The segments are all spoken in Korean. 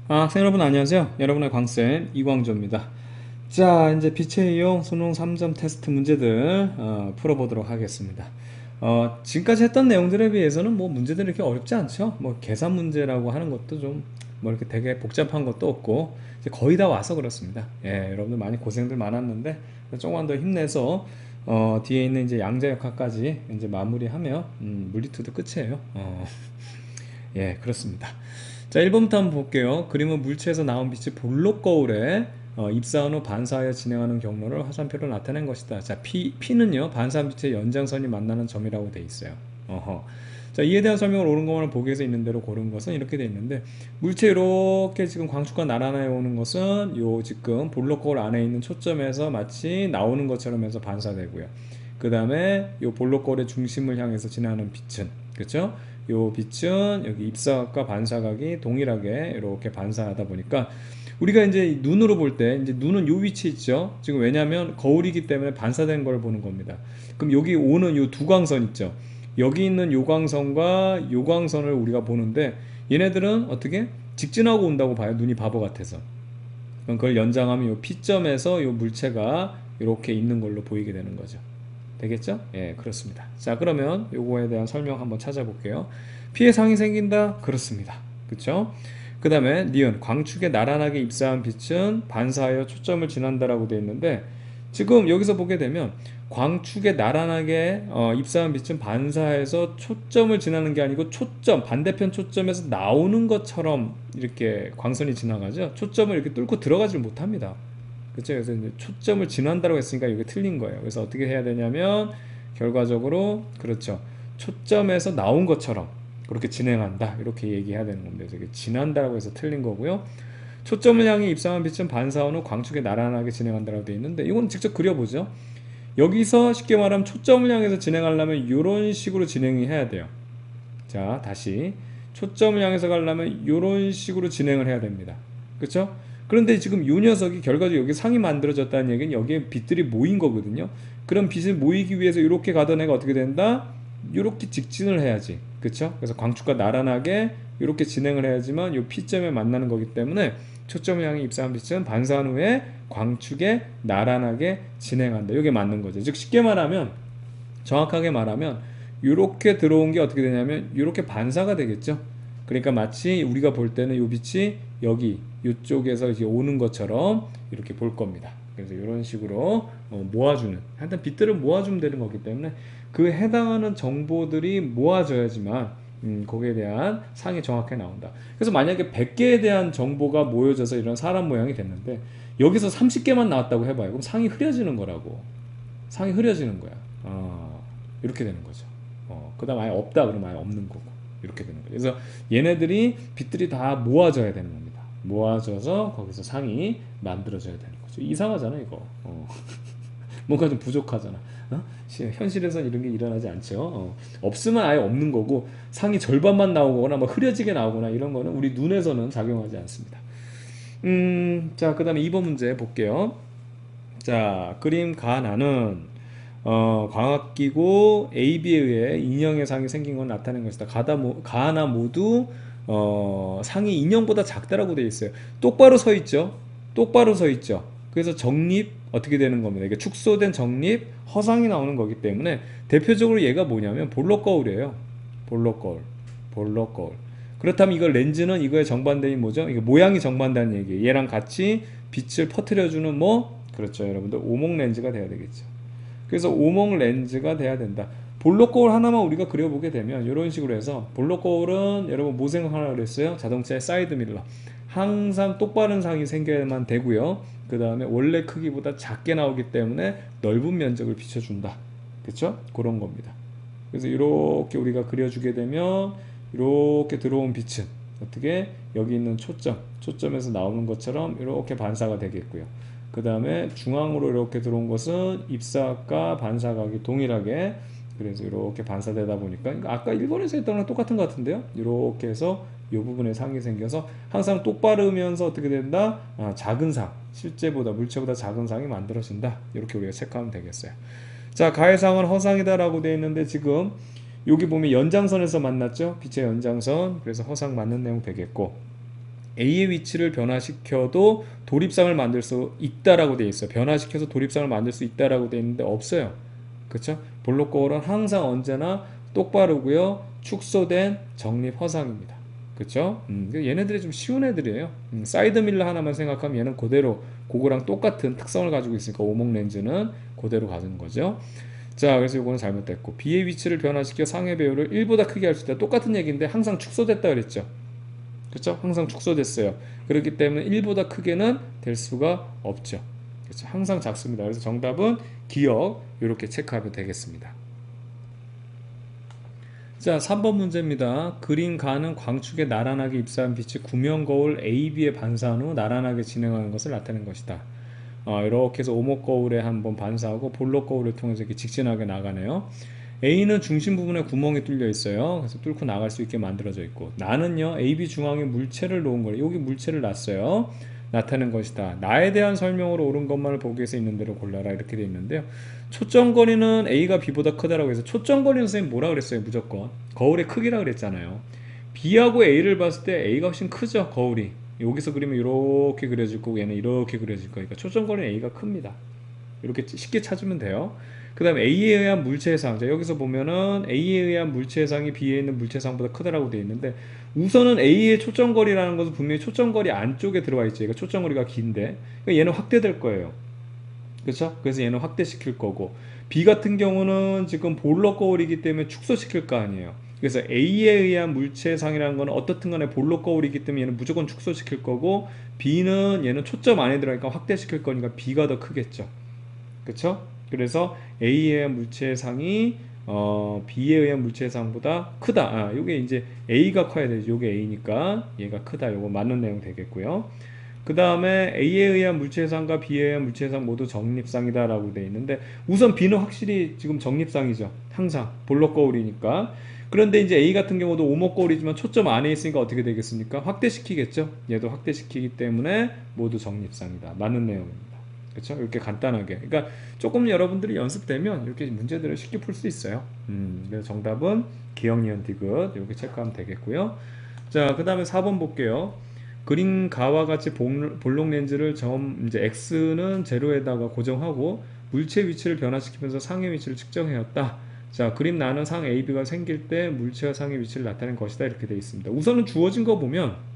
학생 여러분 안녕하세요. 여러분의 광쌤 이광조입니다. 자, 이제 빛의 이용 수능 3점 테스트 문제들 풀어보도록 하겠습니다. 지금까지 했던 내용들에 비해서는 뭐 문제들이 이렇게 어렵지 않죠? 뭐 계산 문제라고 하는 것도 좀 뭐 이렇게 되게 복잡한 것도 없고 이제 거의 다 와서 그렇습니다. 예, 여러분들 많이 고생들 많았는데 조금만 더 힘내서 뒤에 있는 이제 양자역학까지 이제 마무리하면 물리투도 끝이에요. 예, 그렇습니다. 자, 1번부터 한번 볼게요. 그림은 물체에서 나온 빛이 볼록 거울에 입사한 후 반사하여 진행하는 경로를 화살표로 나타낸 것이다. 자, P는요, 반사한 빛의 연장선이 만나는 점이라고 돼 있어요. 어허. 자, 이에 대한 설명을 옳은 것만 보기에서 있는 대로 고른 것은 이렇게 돼 있는데, 물체 이렇게 지금 광축과 나란하게 오는 것은 요 지금 볼록 거울 안에 있는 초점에서 마치 나오는 것처럼 해서 반사되고요. 그 다음에 요 볼록 거울의 중심을 향해서 지나는 빛은, 그렇죠? 요 빛은 여기 입사각과 반사각이 동일하게 이렇게 반사하다 보니까 우리가 이제 눈으로 볼 때 이제 눈은 요 위치에 있죠. 지금 왜냐하면 거울이기 때문에 반사된 걸 보는 겁니다. 그럼 여기 오는 요 두 광선 있죠. 여기 있는 요 광선과 요 광선을 우리가 보는데 얘네들은 어떻게 직진하고 온다고 봐요. 눈이 바보 같아서. 그럼 그걸 연장하면 요 P점에서 요 물체가 이렇게 있는 걸로 보이게 되는 거죠. 되겠죠? 예, 그렇습니다. 자, 그러면 요거에 대한 설명 한번 찾아볼게요. 피해 상이 생긴다? 그렇습니다. 그쵸? 그 다음에 니은 광축에 나란하게 입사한 빛은 반사하여 초점을 지난다라고 되어 있는데 지금 여기서 보게 되면 광축에 나란하게 입사한 빛은 반사해서 초점을 지나는 게 아니고 초점 반대편 초점에서 나오는 것처럼 이렇게 광선이 지나가죠. 초점을 이렇게 뚫고 들어가질 못합니다. 그렇죠? 그래서 이제 초점을 지난다고 했으니까 이게 틀린 거예요. 그래서 어떻게 해야 되냐면 결과적으로 그렇죠. 초점에서 나온 것처럼 그렇게 진행한다. 이렇게 얘기해야 되는 겁니다. 그래서 이게 지난다라고 해서 틀린 거고요. 초점을 향해 입상한 빛은 반사원 후 광축에 나란하게 진행한다라고 되어 있는데 이건 직접 그려보죠. 여기서 쉽게 말하면 초점을 향해서 진행하려면 이런 식으로 진행이 해야 돼요. 자, 다시 초점을 향해서 가려면 이런 식으로 진행을 해야 됩니다. 그렇죠? 그런데 지금 이 녀석이 결과적으로 여기 상이 만들어졌다는 얘기는 여기에 빛들이 모인 거거든요. 그럼 빛을 모이기 위해서 이렇게 가던 애가 어떻게 된다? 이렇게 직진을 해야지. 그렇죠? 그래서 광축과 나란하게 이렇게 진행을 해야지만 이 P점에 만나는 거기 때문에 초점을 향해 입사한 빛은 반사한 후에 광축에 나란하게 진행한다. 이게 맞는 거죠. 즉 쉽게 말하면 정확하게 말하면 이렇게 들어온 게 어떻게 되냐면 이렇게 반사가 되겠죠. 그러니까 마치 우리가 볼 때는 이 빛이 여기 이쪽에서 이제 오는 것처럼 이렇게 볼 겁니다. 그래서 이런 식으로 모아주는 하여튼 빛들을 모아주면 되는 거기 때문에 그 해당하는 정보들이 모아져야지만 거기에 대한 상이 정확하게 나온다. 그래서 만약에 100개에 대한 정보가 모여져서 이런 사람 모양이 됐는데 여기서 30개만 나왔다고 해봐요. 그럼 상이 흐려지는 거라고. 상이 흐려지는 거야. 이렇게 되는 거죠. 그 다음 아예 없다 그러면 아예 없는 거고. 이렇게 되는 거죠. 그래서 얘네들이 빛들이 다 모아져야 되는 겁니다. 모아져서 거기서 상이 만들어져야 되는 거죠. 이상하잖아, 이거. 뭔가 좀 부족하잖아. 현실에서는 이런 게 일어나지 않죠. 없으면 아예 없는 거고, 상이 절반만 나오거나, 뭐 흐려지게 나오거나, 이런 거는 우리 눈에서는 작용하지 않습니다. 자, 그 다음에 2번 문제 볼게요. 자, 그림 가나는 광학기구 AB에 의해 인형의 상이 생긴 건 나타낸 것이다. 가나 모두 상이 인형보다 작다라고 되어 있어요. 똑바로 서 있죠. 똑바로 서 있죠. 그래서 정립 어떻게 되는 겁니다. 이게 축소된 정립 허상이 나오는 거기 때문에 대표적으로 얘가 뭐냐면 볼록 거울이에요. 볼록 거울. 볼록 거울. 그렇다면 이거 렌즈는 이거에 정반대인 뭐죠? 이게 모양이 정반대는 얘기예요. 얘랑 같이 빛을 퍼뜨려주는 뭐 그렇죠, 여러분들 오목 렌즈가 돼야 되겠죠. 그래서 오목 렌즈가 돼야 된다. 볼록 거울 하나만 우리가 그려보게 되면 이런 식으로 해서 볼록 거울은 여러분 뭐 생각하라고 그랬어요? 자동차의 사이드 미러. 항상 똑바른 상이 생겨야만 되고요. 그 다음에 원래 크기보다 작게 나오기 때문에 넓은 면적을 비춰준다. 그렇죠? 그런 겁니다. 그래서 이렇게 우리가 그려주게 되면 이렇게 들어온 빛은 어떻게 여기 있는 초점에서 나오는 것처럼 이렇게 반사가 되겠고요. 그 다음에 중앙으로 이렇게 들어온 것은 입사각과 반사각이 동일하게 그래서 이렇게 반사되다 보니까 아까 1번에서 했던 거랑 똑같은 것 같은데요. 이렇게 해서 이 부분에 상이 생겨서 항상 똑바르면서 어떻게 된다? 작은 상, 실제보다 물체보다 작은 상이 만들어진다. 이렇게 우리가 체크하면 되겠어요. 자, 가해상은 허상이다라고 되어 있는데 지금 여기 보면 연장선에서 만났죠? 빛의 연장선. 그래서 허상 맞는 내용 되겠고 A의 위치를 변화시켜도 도립상을 만들 수 있다라고 되어 있어요. 변화시켜서 도립상을 만들 수 있다라고 되어 있는데 없어요. 그렇죠? 볼록 거울은 항상 언제나 똑바르고요. 축소된 정립 허상입니다. 그렇죠? 얘네들이 좀 쉬운 애들이에요. 사이드 밀러 하나만 생각하면 얘는 그대로 그거랑 똑같은 특성을 가지고 있으니까 오목 렌즈는 그대로 가는 거죠. 자, 그래서 이거는 잘못됐고 B의 위치를 변화시켜 상해 배우를 1보다 크게 할 수 있다. 똑같은 얘기인데 항상 축소됐다 그랬죠. 그렇죠? 항상 축소됐어요. 그렇기 때문에 1보다 크게는 될 수가 없죠. 그렇죠? 항상 작습니다. 그래서 정답은 기억 이렇게 체크하면 되겠습니다. 자, 3번 문제입니다. 그린 가는 광축에 나란하게 입사한 빛이 구명 거울 AB에 반사한 후 나란하게 진행하는 것을 나타낸 것이다. 이렇게 해서 오목 거울에 한번 반사하고 볼록 거울을 통해서 이렇게 직진하게 나가네요. A는 중심 부분에 구멍이 뚫려 있어요. 그래서 뚫고 나갈 수 있게 만들어져 있고, 나는요 AB 중앙에 물체를 놓은 거예요. 여기 물체를 놨어요. 나타낸 것이다. 나에 대한 설명으로 옳은 것만을 보기 위해서 있는 대로 골라라 이렇게 되어 있는데요. 초점거리는 A가 B보다 크다라고 해서 초점거리는 선생님 뭐라 그랬어요? 무조건 거울의 크기라 그랬잖아요. B하고 A를 봤을 때 A가 훨씬 크죠. 거울이 여기서 그리면 이렇게 그려질 거고 얘는 이렇게 그려질 거니까 초점거리는 A가 큽니다. 이렇게 쉽게 찾으면 돼요. 그 다음에 A에 의한 물체해상. 자, 여기서 보면은 A에 의한 물체해상이 B에 있는 물체해상보다 크다라고 되어 있는데, 우선은 A의 초점거리라는 것은 분명히 초점거리 안쪽에 들어와 있죠. 그러니까 초점거리가 긴데, 그러니까 얘는 확대될 거예요. 그렇죠? 그래서 얘는 확대시킬 거고, B 같은 경우는 지금 볼록 거울이기 때문에 축소시킬 거 아니에요. 그래서 A에 의한 물체상이라는 건 어떻든 간에 볼록 거울이기 때문에 얘는 무조건 축소시킬 거고, B는 얘는 초점 안에 들어가니까 확대시킬 거니까 B가 더 크겠죠. 그렇죠? 그래서 A에 의한 물체상이 B에 의한 물체상보다 크다. 요게 이제 A가 커야 되죠. 요게 A니까 얘가 크다. 요거 맞는 내용 되겠고요. 그 다음에 A에 의한 물체상과 B에 의한 물체상 모두 정립상이다라고 되어 있는데, 우선 B는 확실히 지금 정립상이죠. 항상 볼록 거울이니까. 그런데 이제 A 같은 경우도 오목 거울이지만 초점 안에 있으니까 어떻게 되겠습니까? 확대시키겠죠. 얘도 확대시키기 때문에 모두 정립상이다. 맞는 내용입니다. 그렇죠? 이렇게 간단하게. 그러니까 조금 여러분들이 연습되면 이렇게 문제들을 쉽게 풀 수 있어요. 그래서 정답은 기억, 니은, 디귿 이렇게 체크하면 되겠고요. 자, 그 다음에 4번 볼게요. 그린 가와 같이 볼록 렌즈를 이제 X는 제로에다가 고정하고 물체 위치를 변화시키면서 상의 위치를 측정해왔다. 자, 그림 나는 상 AB가 생길 때 물체와 상의 위치를 나타낸 것이다. 이렇게 되어 있습니다. 우선은 주어진 거 보면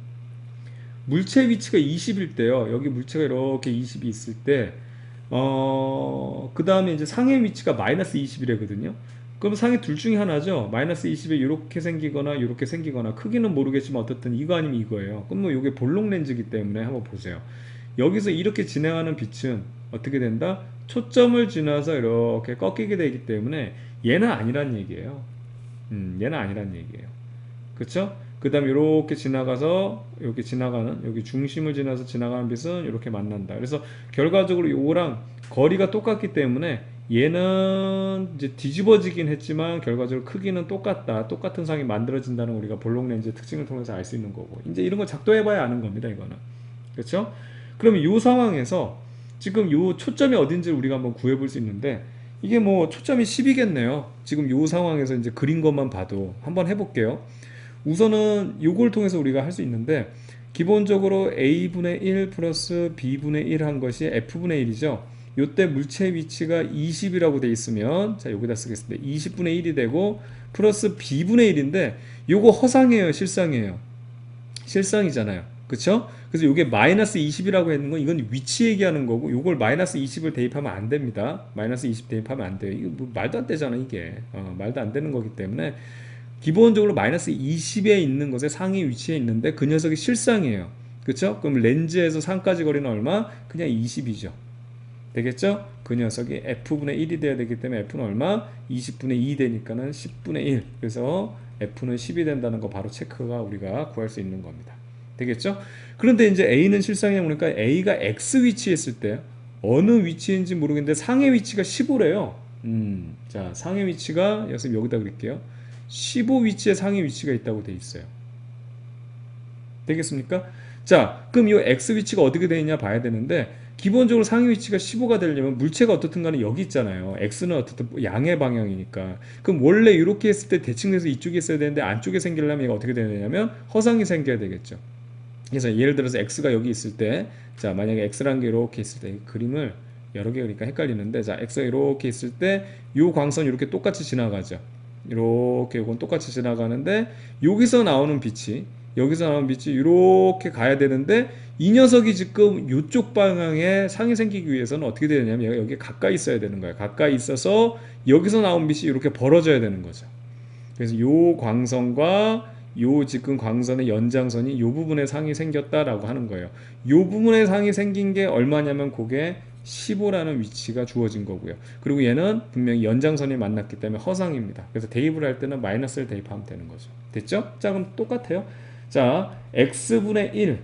물체 위치가 20일 때요. 여기 물체가 이렇게 20이 있을 때, 그 다음에 이제 상의 위치가 마이너스 20이래거든요. 그럼 상의 둘 중에 하나죠. 마이너스 20에 이렇게 생기거나 이렇게 생기거나, 크기는 모르겠지만 어떻든 이거 아니면 이거예요. 그럼 뭐 이게 볼록 렌즈이기 때문에 한번 보세요. 여기서 이렇게 진행하는 빛은 어떻게 된다? 초점을 지나서 이렇게 꺾이게 되기 때문에 얘는 아니란 얘기예요. 얘는 아니란 얘기예요. 그쵸? 그 다음에 이렇게 지나가서 이렇게 지나가는, 여기 중심을 지나서 지나가는 빛은 이렇게 만난다. 그래서 결과적으로 요거랑 거리가 똑같기 때문에 얘는 이제 뒤집어지긴 했지만 결과적으로 크기는 똑같다. 똑같은 상이 만들어진다는 우리가 볼록 렌즈의 특징을 통해서 알 수 있는 거고, 이제 이런 걸 작도해봐야 아는 겁니다. 이거는. 그렇죠? 그러면 이 상황에서 지금 이 초점이 어딘지 우리가 한번 구해볼 수 있는데, 이게 뭐 초점이 10이겠네요. 지금 이 상황에서 이제 그린 것만 봐도 한번 해볼게요. 우선은 요걸 통해서 우리가 할 수 있는데, 기본적으로 A분의 1 플러스 B분의 1 한 것이 F분의 1이죠. 요때 물체 위치가 20이라고 돼 있으면, 자, 여기다 쓰겠습니다. 20분의 1이 되고 플러스 B분의 1인데 요거 허상이에요, 실상이에요? 실상이잖아요. 그쵸? 그래서 요게 마이너스 20이라고 했는 건 이건 위치 얘기하는 거고, 요걸 마이너스 20을 대입하면 안 됩니다. 마이너스 20 대입하면 안 돼요. 이거 뭐 말도 안 되잖아, 이게. 말도 안 되는 거기 때문에 기본적으로 마이너스 20에 있는 것의 상위 위치에 있는데 그 녀석이 실상이에요. 그쵸? 그럼 렌즈에서 상까지 거리는 얼마? 그냥 20이죠. 되겠죠? 그 녀석이 F분의 1이 돼야 되기 때문에 F는 얼마? 20분의 2 되니까는 10분의 1. 그래서 F는 10이 된다는 거 바로 체크가 우리가 구할 수 있는 겁니다. 되겠죠? 그런데 이제 A는 실상에 보니까 A가 X 위치에 있을 때 어느 위치인지 모르겠는데 상의 위치가 15래요. 자, 상의 위치가 여기다 그릴게요. 15 위치에 상의 위치가 있다고 돼 있어요. 되겠습니까? 자, 그럼 이 X 위치가 어떻게 되어 있냐 봐야 되는데, 기본적으로 상위 위치가 15가 되려면 물체가 어떻든 간에 여기 있잖아요. X는 어떻든 양의 방향이니까. 그럼 원래 이렇게 했을 때 대칭돼서 이쪽에 있어야 되는데 안쪽에 생기려면 얘가 어떻게 되냐면 허상이 생겨야 되겠죠. 그래서 예를 들어서 x가 여기 있을 때, 자 만약에 x라는 게 이렇게 있을 때 그림을 여러 개 그러니까 헷갈리는데, 자 x가 이렇게 있을 때 요 광선이 이렇게 똑같이 지나가죠. 이렇게 이건 똑같이 지나가는데, 여기서 나오는 빛이 이렇게 가야 되는데, 이 녀석이 지금 이쪽 방향에 상이 생기기 위해서는 어떻게 되냐면 얘가 여기 가까이 있어야 되는 거예요. 가까이 있어서 여기서 나온 빛이 이렇게 벌어져야 되는 거죠. 그래서 요 광선과 요 지금 광선의 연장선이 요 부분에 상이 생겼다라고 하는 거예요. 요 부분에 상이 생긴 게 얼마냐면 그게 15라는 위치가 주어진 거고요. 그리고 얘는 분명히 연장선이 만났기 때문에 허상입니다. 그래서 대입을 할 때는 마이너스를 대입하면 되는 거죠. 됐죠? 자, 그럼 똑같아요. 자, x분의 1,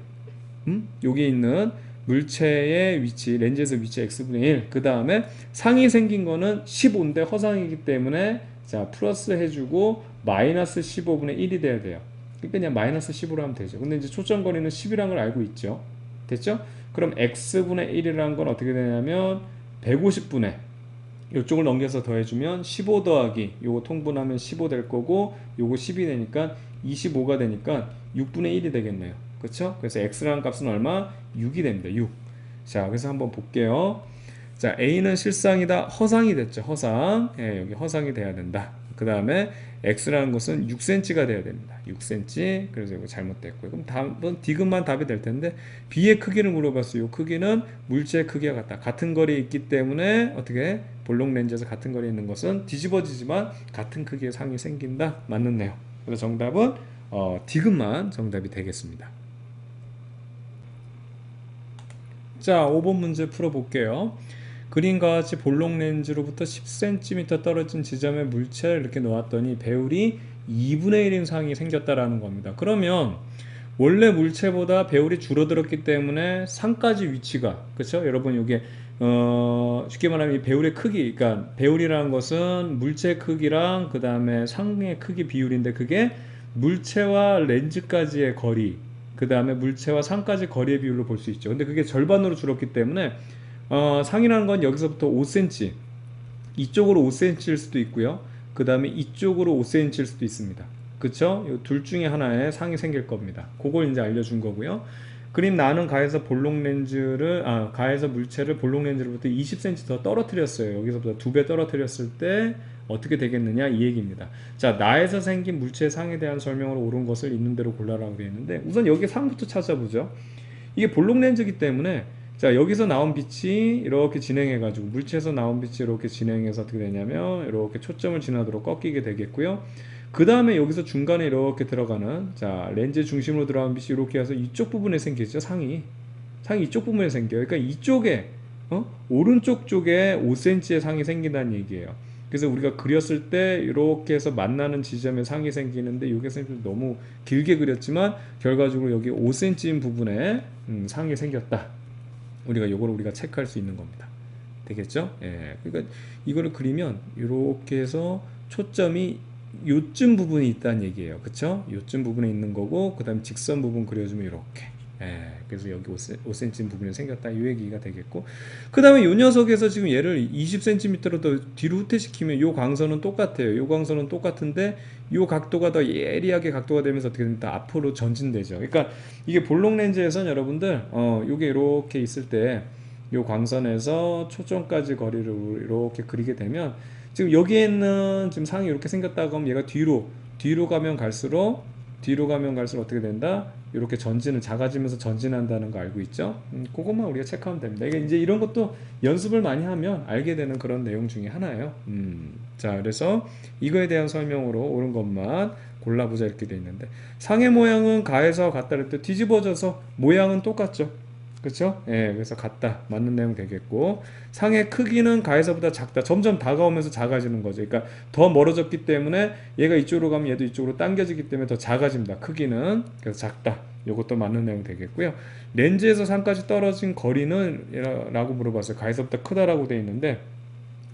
여기 있는 물체의 위치, 렌즈에서 위치 x분의 1, 그 다음에 상이 생긴 거는 15인데 허상이기 때문에 자 플러스 해주고 마이너스 15분의 1이 돼야 돼요. 그러니까 그냥 마이너스 15로 하면 되죠. 근데 이제 초점거리는 10이라는 걸 알고 있죠. 됐죠? 그럼 x분의 1이라는 건 어떻게 되냐면 150분의 이쪽을 넘겨서 더해주면 15 더하기 요거 통분하면 15 될 거고, 요거 10이 되니까 25가 되니까 6분의 1이 되겠네요. 그렇죠? 그래서 x라는 값은 얼마? 6이 됩니다. 6. 자, 그래서 한번 볼게요. 자, A는 실상이다. 허상이 됐죠. 허상. 예, 여기 허상이 돼야 된다. 그 다음에 X라는 것은 6cm가 돼야 됩니다. 6cm. 그래서 이거 잘못됐고요. 그럼 답은 D급만 답이 될 텐데, B의 크기를 물어봤어요. 크기는 물체의 크기와 같다. 같은 거리에 있기 때문에 어떻게 볼록 렌즈에서 같은 거리에 있는 것은 뒤집어지지만 같은 크기의 상이 생긴다. 맞는 내용. 그래서 정답은 D급만 정답이 되겠습니다. 자, 5번 문제 풀어볼게요. 그림과 같이 볼록 렌즈로부터 10cm 떨어진 지점에 물체를 이렇게 놓았더니 배율이 2분의 1인 상이 생겼다라는 겁니다. 그러면 원래 물체보다 배율이 줄어들었기 때문에 상까지 위치가, 그렇죠? 여러분 이게 쉽게 말하면 이 배율의 크기, 그러니까 배율이라는 것은 물체 크기랑 그 다음에 상의 크기 비율인데, 그게 물체와 렌즈까지의 거리, 그 다음에 물체와 상까지 거리의 비율로 볼 수 있죠. 근데 그게 절반으로 줄었기 때문에 상이라는 건 여기서부터 5cm, 이쪽으로 5cm일 수도 있고요. 그 다음에 이쪽으로 5cm일 수도 있습니다. 그쵸? 둘 중에 하나에 상이 생길 겁니다. 그걸 이제 알려준 거고요. 그림 나는 가에서 가에서 물체를 볼록 렌즈로부터 20cm 더 떨어뜨렸어요. 여기서부터 2배 떨어뜨렸을 때 어떻게 되겠느냐, 이 얘기입니다. 자, 나에서 생긴 물체의 상에 대한 설명으로 옳은 것을 있는 대로 골라라고 되어 있는데, 우선 여기 상부터 찾아보죠. 이게 볼록 렌즈이기 때문에, 자 여기서 나온 빛이 이렇게 진행해 가지고, 물체에서 나온 빛이 이렇게 진행해서 어떻게 되냐면 이렇게 초점을 지나도록 꺾이게 되겠고요. 그 다음에 여기서 중간에 이렇게 들어가는, 자 렌즈 중심으로 들어간 빛이 이렇게 해서 이쪽 부분에 생기죠. 상이 이쪽 부분에 생겨요. 그러니까 이쪽에 오른쪽 쪽에 5cm의 상이 생긴다는 얘기예요. 그래서 우리가 그렸을 때 이렇게 해서 만나는 지점에 상이 생기는데, 여기서 너무 길게 그렸지만 결과적으로 여기 5cm인 부분에 상이 생겼다. 우리가 체크할 수 있는 겁니다. 되겠죠? 예. 그러니까 이거를 그리면 이렇게 해서 초점이 요쯤 부분이 있다는 얘기예요. 그쵸? 요쯤 부분에 있는 거고, 그 다음 직선 부분 그려주면 이렇게. 예. 그래서 여기 5cm 부분이 생겼다. 이 얘기가 되겠고, 그 다음에 이 녀석에서 지금 얘를 20cm로 더 뒤로 후퇴시키면 요 광선은 똑같아요. 요 광선은 똑같은데 요 각도가 더 예리하게 각도가 되면서 어떻게 됩니까? 앞으로 전진되죠. 그러니까 이게 볼록 렌즈에서는 여러분들 요게 이렇게 있을 때 요 광선에서 초점까지 거리를 이렇게 그리게 되면, 지금 여기에 있는 지금 상이 이렇게 생겼다고 하면 얘가 뒤로 가면 갈수록 어떻게 된다? 이렇게 작아지면서 전진한다는 거 알고 있죠? 그것만 우리가 체크하면 됩니다. 이게 이제 이런 것도 연습을 많이 하면 알게 되는 그런 내용 중에 하나예요. 자, 그래서 이거에 대한 설명으로 옳은 것만 골라보자 이렇게 돼 있는데, 상의 모양은 가에서 같다 그랬더니 뒤집어져서 모양은 똑같죠. 그렇죠? 예, 그래서 같다. 맞는 내용 되겠고, 상의 크기는 가에서보다 작다. 점점 다가오면서 작아지는 거죠. 그러니까 더 멀어졌기 때문에 얘가 이쪽으로 가면 얘도 이쪽으로 당겨지기 때문에 더 작아집니다. 크기는. 그래서 작다. 이것도 맞는 내용 되겠고요. 렌즈에서 상까지 떨어진 거리는 라고 물어봤어요. 가에서보다 크다라고 돼 있는데,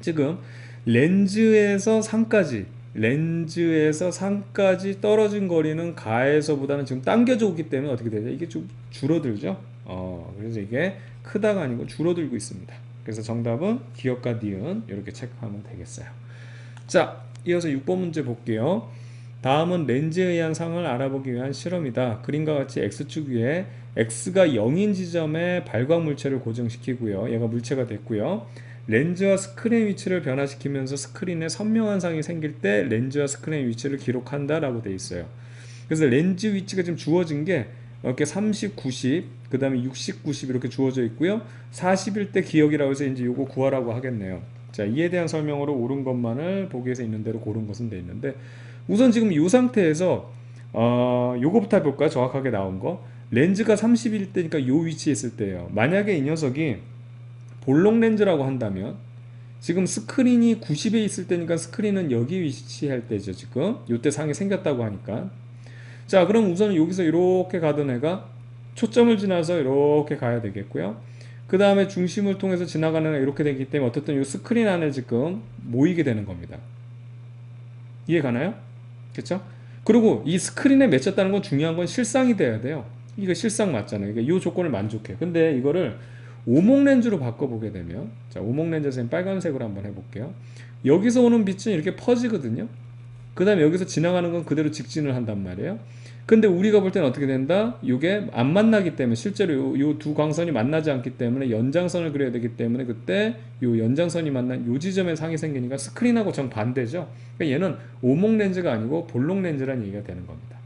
지금 렌즈에서 상까지 떨어진 거리는 가에서보다는 지금 당겨져 오기 때문에 어떻게 되죠? 이게 좀 줄어들죠? 그래서 이게 크다가 아니고 줄어들고 있습니다. 그래서 정답은 기역과 니은 이렇게 체크하면 되겠어요. 자, 이어서 6번 문제 볼게요. 다음은 렌즈에 의한 상을 알아보기 위한 실험이다. 그림과 같이 X축 위에 X가 0인 지점에 발광 물체를 고정시키고요. 얘가 물체가 됐고요. 렌즈와 스크린 위치를 변화시키면서 스크린에 선명한 상이 생길 때 렌즈와 스크린 위치를 기록한다 라고 되어 있어요. 그래서 렌즈 위치가 지금 주어진 게 이렇게 30, 90, 그 다음에 60, 90 이렇게 주어져 있고요. 40일 때 기억이라고 해서 이제 요거 구하라고 하겠네요. 자, 이에 대한 설명으로 옳은 것만을 보기에서 있는 대로 고른 것은 돼 있는데, 우선 지금 이 상태에서 요거부터 해볼까요? 정확하게 나온 거. 렌즈가 30일 때니까 요 위치에 있을 때예요. 만약에 이 녀석이 볼록 렌즈라고 한다면 지금 스크린이 90에 있을 때니까 스크린은 여기 위치할 때죠. 지금 요때 상이 생겼다고 하니까. 자, 그럼 우선 여기서 이렇게 가던 애가 초점을 지나서 이렇게 가야 되겠고요. 그 다음에 중심을 통해서 지나가는 애가 이렇게 되기 때문에 어떻든 이 스크린 안에 지금 모이게 되는 겁니다. 이해 가나요? 그쵸? 그리고 이 스크린에 맺혔다는 건 중요한 건 실상이 돼야 돼요. 이거 실상 맞잖아요. 이게 이 조건을 만족해. 근데 이거를 오목 렌즈로 바꿔보게 되면, 자, 오목 렌즈에서 빨간색으로 한번 해볼게요. 여기서 오는 빛은 이렇게 퍼지거든요. 그 다음에 여기서 지나가는 건 그대로 직진을 한단 말이에요. 근데 우리가 볼 때는 어떻게 된다? 이게 안 만나기 때문에, 실제로 요 두 광선이 만나지 않기 때문에 연장선을 그려야 되기 때문에 그때 요 연장선이 만난 요 지점에 상이 생기니까 스크린하고 정반대죠. 그러니까 얘는 오목 렌즈가 아니고 볼록 렌즈라는 얘기가 되는 겁니다.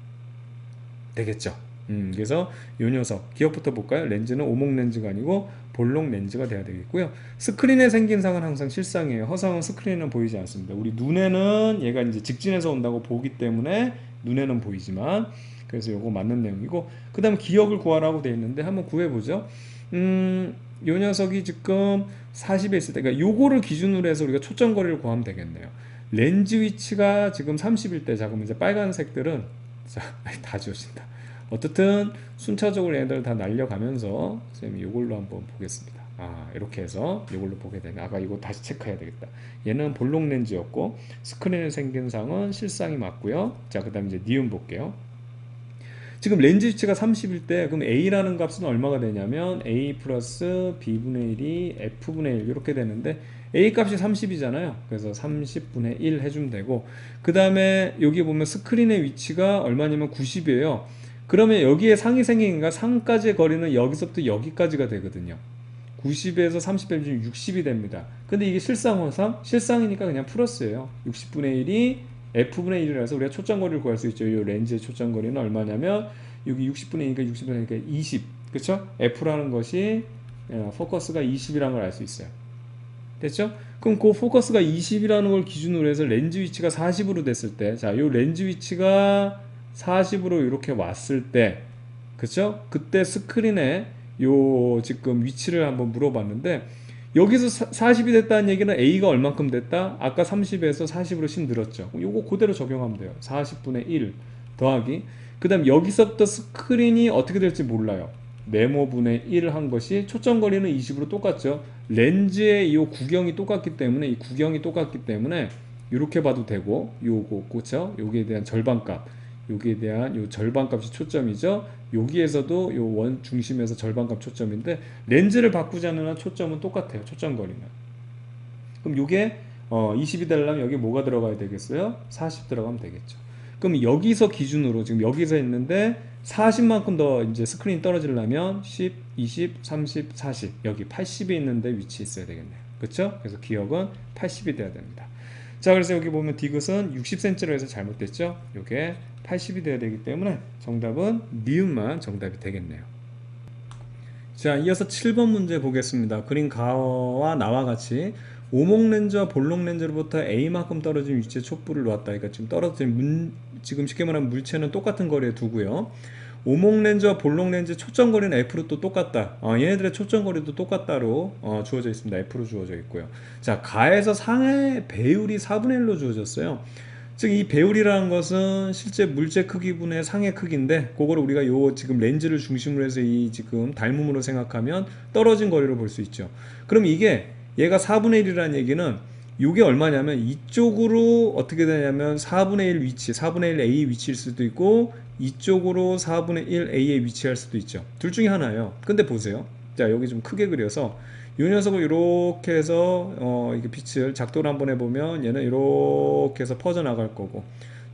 되겠죠? 그래서 요 녀석 기억부터 볼까요? 렌즈는 오목 렌즈가 아니고 볼록 렌즈가 돼야 되겠고요. 스크린에 생긴 상은 항상 실상이에요. 허상은 스크린에는 보이지 않습니다. 우리 눈에는 얘가 이제 직진해서 온다고 보기 때문에 눈에는 보이지만, 그래서 요거 맞는 내용이고, 그 다음 기억을 구하라고 되어 있는데 한번 구해보죠. 요 녀석이 지금 40에 있을 때, 그러니까 요거를 기준으로 해서 우리가 초점거리를 구하면 되겠네요. 렌즈 위치가 지금 30일 때, 자, 그럼 이제 빨간색들은, 자, 다 지워진다. 어떻든 순차적으로 얘들 다 날려가면서 선생님이 요걸로 한번 보겠습니다. 이렇게 해서 요걸로 보게 되면, 아까 이거 다시 체크해야 되겠다. 얘는 볼록 렌즈였고 스크린에 생긴 상은 실상이 맞고요. 자, 그 다음에 이제 니은 볼게요. 지금 렌즈 위치가 30일 때 그럼 A라는 값은 얼마가 되냐면 A 플러스 B분의 1이 F분의 1 이렇게 되는데, A 값이 30이잖아요. 그래서 30분의 1 해주면 되고, 그 다음에 여기 보면 스크린의 위치가 얼마냐면 90이에요. 그러면 여기에 상이 생기니까 상까지의 거리는 여기서부터 여기까지가 되거든요. 90에서 30 빼면 60이 됩니다. 근데 이게 실상허상? 실상이니까 그냥 플러스예요. 60분의 1이 F분의 1이라서 우리가 초점거리를 구할 수 있죠. 이 렌즈의 초점거리는 얼마냐면 여기 60분의 2니까 60분의 2니까 20. 그쵸? F라는 것이 포커스가 20이라는 걸 알 수 있어요. 됐죠? 그럼 그 포커스가 20이라는 걸 기준으로 해서 렌즈 위치가 40으로 됐을 때, 자, 요 렌즈 위치가 40으로 이렇게 왔을 때, 그쵸? 그때 스크린에 요 지금 위치를 한번 물어봤는데, 여기서 40이 됐다는 얘기는 A가 얼만큼 됐다? 아까 30에서 40으로 10 늘었죠. 요거 그대로 적용하면 돼요. 40분의 1 더하기, 그 다음 여기서부터 스크린이 어떻게 될지 몰라요. 네모분의 1을 한 것이 초점거리는 20으로 똑같죠. 렌즈의 이 구경이 똑같기 때문에, 이 구경이 똑같기 때문에 이렇게 봐도 되고, 요거 그쵸? 여기에 대한 절반값, 여기에 대한 요 절반값이 초점이죠. 여기에서도 요 원 중심에서 절반값 초점인데, 렌즈를 바꾸지 않는 한 초점은 똑같아요. 초점거리는. 그럼 요게 20이 되려면 여기 뭐가 들어가야 되겠어요? 40 들어가면 되겠죠. 그럼 여기서 기준으로 지금 여기서 있는데 40만큼 더 이제 스크린 떨어지려면 10, 20, 30, 40, 여기 80이 있는데 위치해 있어야 되겠네요. 그렇죠? 그래서 기억은 80이 돼야 됩니다. 자, 그래서 여기 보면 디귿은 60cm로 해서 잘못됐죠? 이게 80이 돼야 되기 때문에 정답은 니은만 정답이 되겠네요. 자, 이어서 7번 문제 보겠습니다. 그린 가와 나와 같이 오목 렌즈와 볼록 렌즈로부터 A만큼 떨어진 위치에 촛불을 놓았다. 그러니까 지금 떨어진 지금 쉽게 말하면 물체는 똑같은 거리에 두고요. 오목 렌즈와 볼록 렌즈 초점 거리는 F로 또 똑같다. 얘네들의 초점 거리도 똑같다로 주어져 있습니다. F로 주어져 있고요. 자, 가에서 상의 배율이 4분의 1로 주어졌어요. 즉 이 배율이라는 것은 실제 물체 크기분의 상의 크기인데, 그거를 우리가 요 지금 렌즈를 중심으로 해서 이 지금 닮음으로 생각하면 떨어진 거리로 볼 수 있죠. 그럼 이게 얘가 4분의 1이라는 얘기는 이게 얼마냐면 이쪽으로 어떻게 되냐면 4분의 1 위치, 4분의 1 A 위치일 수도 있고, 이쪽으로 4분의 1 A에 위치할 수도 있죠. 둘 중에 하나예요. 근데 보세요. 자, 여기 좀 크게 그려서 이 녀석을 이렇게 해서 이렇게 빛을 작도를 한번 해보면 얘는 이렇게 해서 퍼져나갈 거고,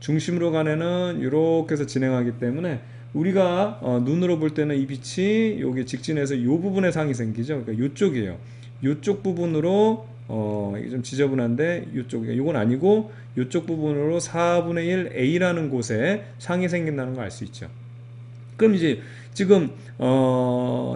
중심으로 가는 애는 이렇게 해서 진행하기 때문에 우리가 눈으로 볼 때는 이 빛이 여기 직진해서 이 부분에 상이 생기죠. 그러니까 이쪽이에요. 이쪽 부분으로 이게 좀 지저분한데 이쪽이 이건 아니고 이쪽 부분으로 4분의 1 A라는 곳에 상이 생긴다는 걸 알 수 있죠. 그럼 이제 지금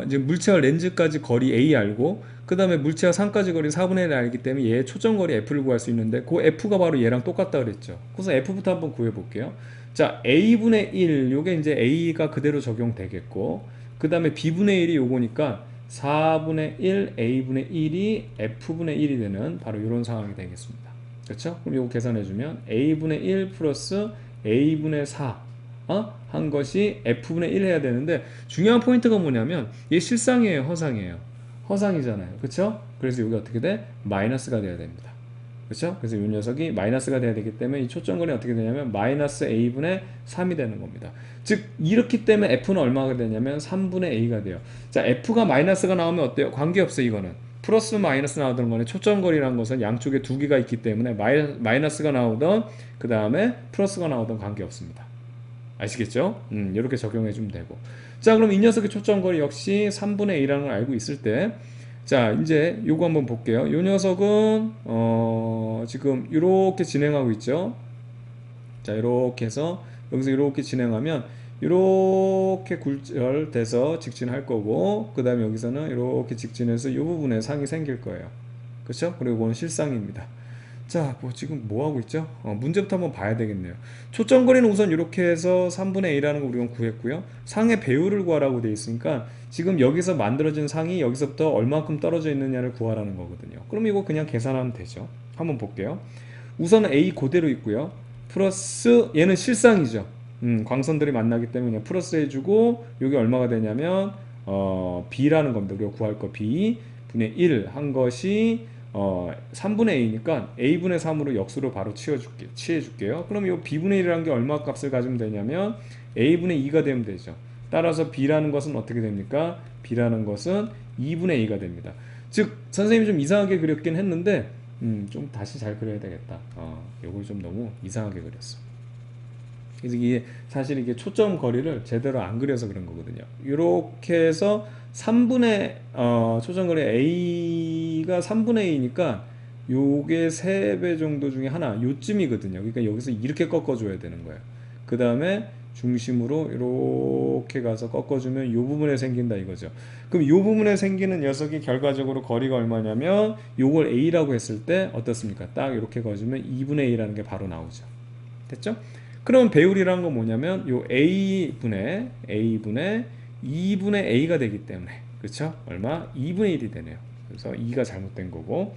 이제 물체와 렌즈까지 거리 A 알고 그 다음에 물체와 상까지 거리 4분의 1 알기 때문에 얘의 초점거리 F를 구할 수 있는데 그 F가 바로 얘랑 똑같다 그랬죠. 그래서 F부터 한번 구해 볼게요. 자, A분의 1 요게 이제 A가 그대로 적용되겠고 그 다음에 B분의 1이 요거니까 4분의 1 A분의 1이 F분의 1이 되는 바로 이런 상황이 되겠습니다. 그렇죠? 그럼 요거 계산해주면 A분의 1 플러스 A분의 4 한 것이 F분의 1 해야 되는데 중요한 포인트가 뭐냐면 이게 실상이에요, 허상이에요? 허상이잖아요. 그쵸? 그래서 여기 어떻게 돼? 마이너스가 돼야 됩니다. 그쵸? 그래서 이 녀석이 마이너스가 돼야 되기 때문에 이 초점거리 어떻게 되냐면 마이너스 A분의 3이 되는 겁니다. 즉 이렇기 때문에 F는 얼마가 되냐면 3분의 A가 돼요. 자, F가 마이너스가 나오면 어때요? 관계없어요. 이거는 플러스 마이너스 나오던 거는 초점거리라는 것은 양쪽에 두 개가 있기 때문에 마이너스가 나오던 그 다음에 플러스가 나오던 관계없습니다. 아시겠죠? 이렇게 적용해 주면 되고. 자, 그럼 이 녀석의 초점거리 역시 3분의 1이라는 걸 알고 있을 때, 자, 이제 요거 한번 볼게요. 요 녀석은 지금 이렇게 진행하고 있죠. 자, 이렇게 해서 여기서 이렇게 진행하면 이렇게 굴절돼서 직진할 거고, 그 다음에 여기서는 이렇게 직진해서 이 부분에 상이 생길 거예요. 그렇죠? 그리고 이건 실상입니다. 자, 뭐 지금 뭐 하고 있죠? 문제부터 한번 봐야 되겠네요. 초점거리는 우선 이렇게 해서 3분의 1이라는 거 우리가 구했고요. 상의 배율을 구하라고 되어 있으니까 지금 여기서 만들어진 상이 여기서부터 얼마큼 떨어져 있느냐를 구하라는 거거든요. 그럼 이거 그냥 계산하면 되죠. 한번 볼게요. 우선은 A 그대로 있고요. 플러스 얘는 실상이죠. 광선들이 만나기 때문에 그냥 플러스 해주고 여기 얼마가 되냐면 B라는 겁니다. 우리가 구할 거 B 분의 1 한 것이 3분의 A니까 A분의 3으로 역수로 바로 취해줄게요. 그럼 이 B분의 1이라는 게 얼마 값을 가지면 되냐면 A분의 2가 되면 되죠. 따라서 B라는 것은 어떻게 됩니까? B라는 것은 2분의 2가 됩니다. 즉 선생님이 좀 이상하게 그렸긴 했는데 좀 다시 잘 그려야 되겠다. 요걸 좀 너무 이상하게 그렸어. 그래서 이게 사실 이게 초점 거리를 제대로 안 그려서 그런 거거든요. 이렇게 해서 3분의 초점 거리 A가 3분의 A니까 요게 3배 정도 중에 하나 요쯤이거든요. 그러니까 여기서 이렇게 꺾어줘야 되는 거예요. 그 다음에 중심으로 이렇게 가서 꺾어주면 요 부분에 생긴다 이거죠. 그럼 요 부분에 생기는 녀석이 결과적으로 거리가 얼마냐면 요걸 A라고 했을 때 어떻습니까? 딱 이렇게 거주면 2분의 A라는 게 바로 나오죠. 됐죠? 그럼 배율이라는 건 뭐냐면 요 A분의 2분의 A가 되기 때문에 그렇죠? 얼마? 2분의 1이 되네요. 그래서 2가 잘못된 거고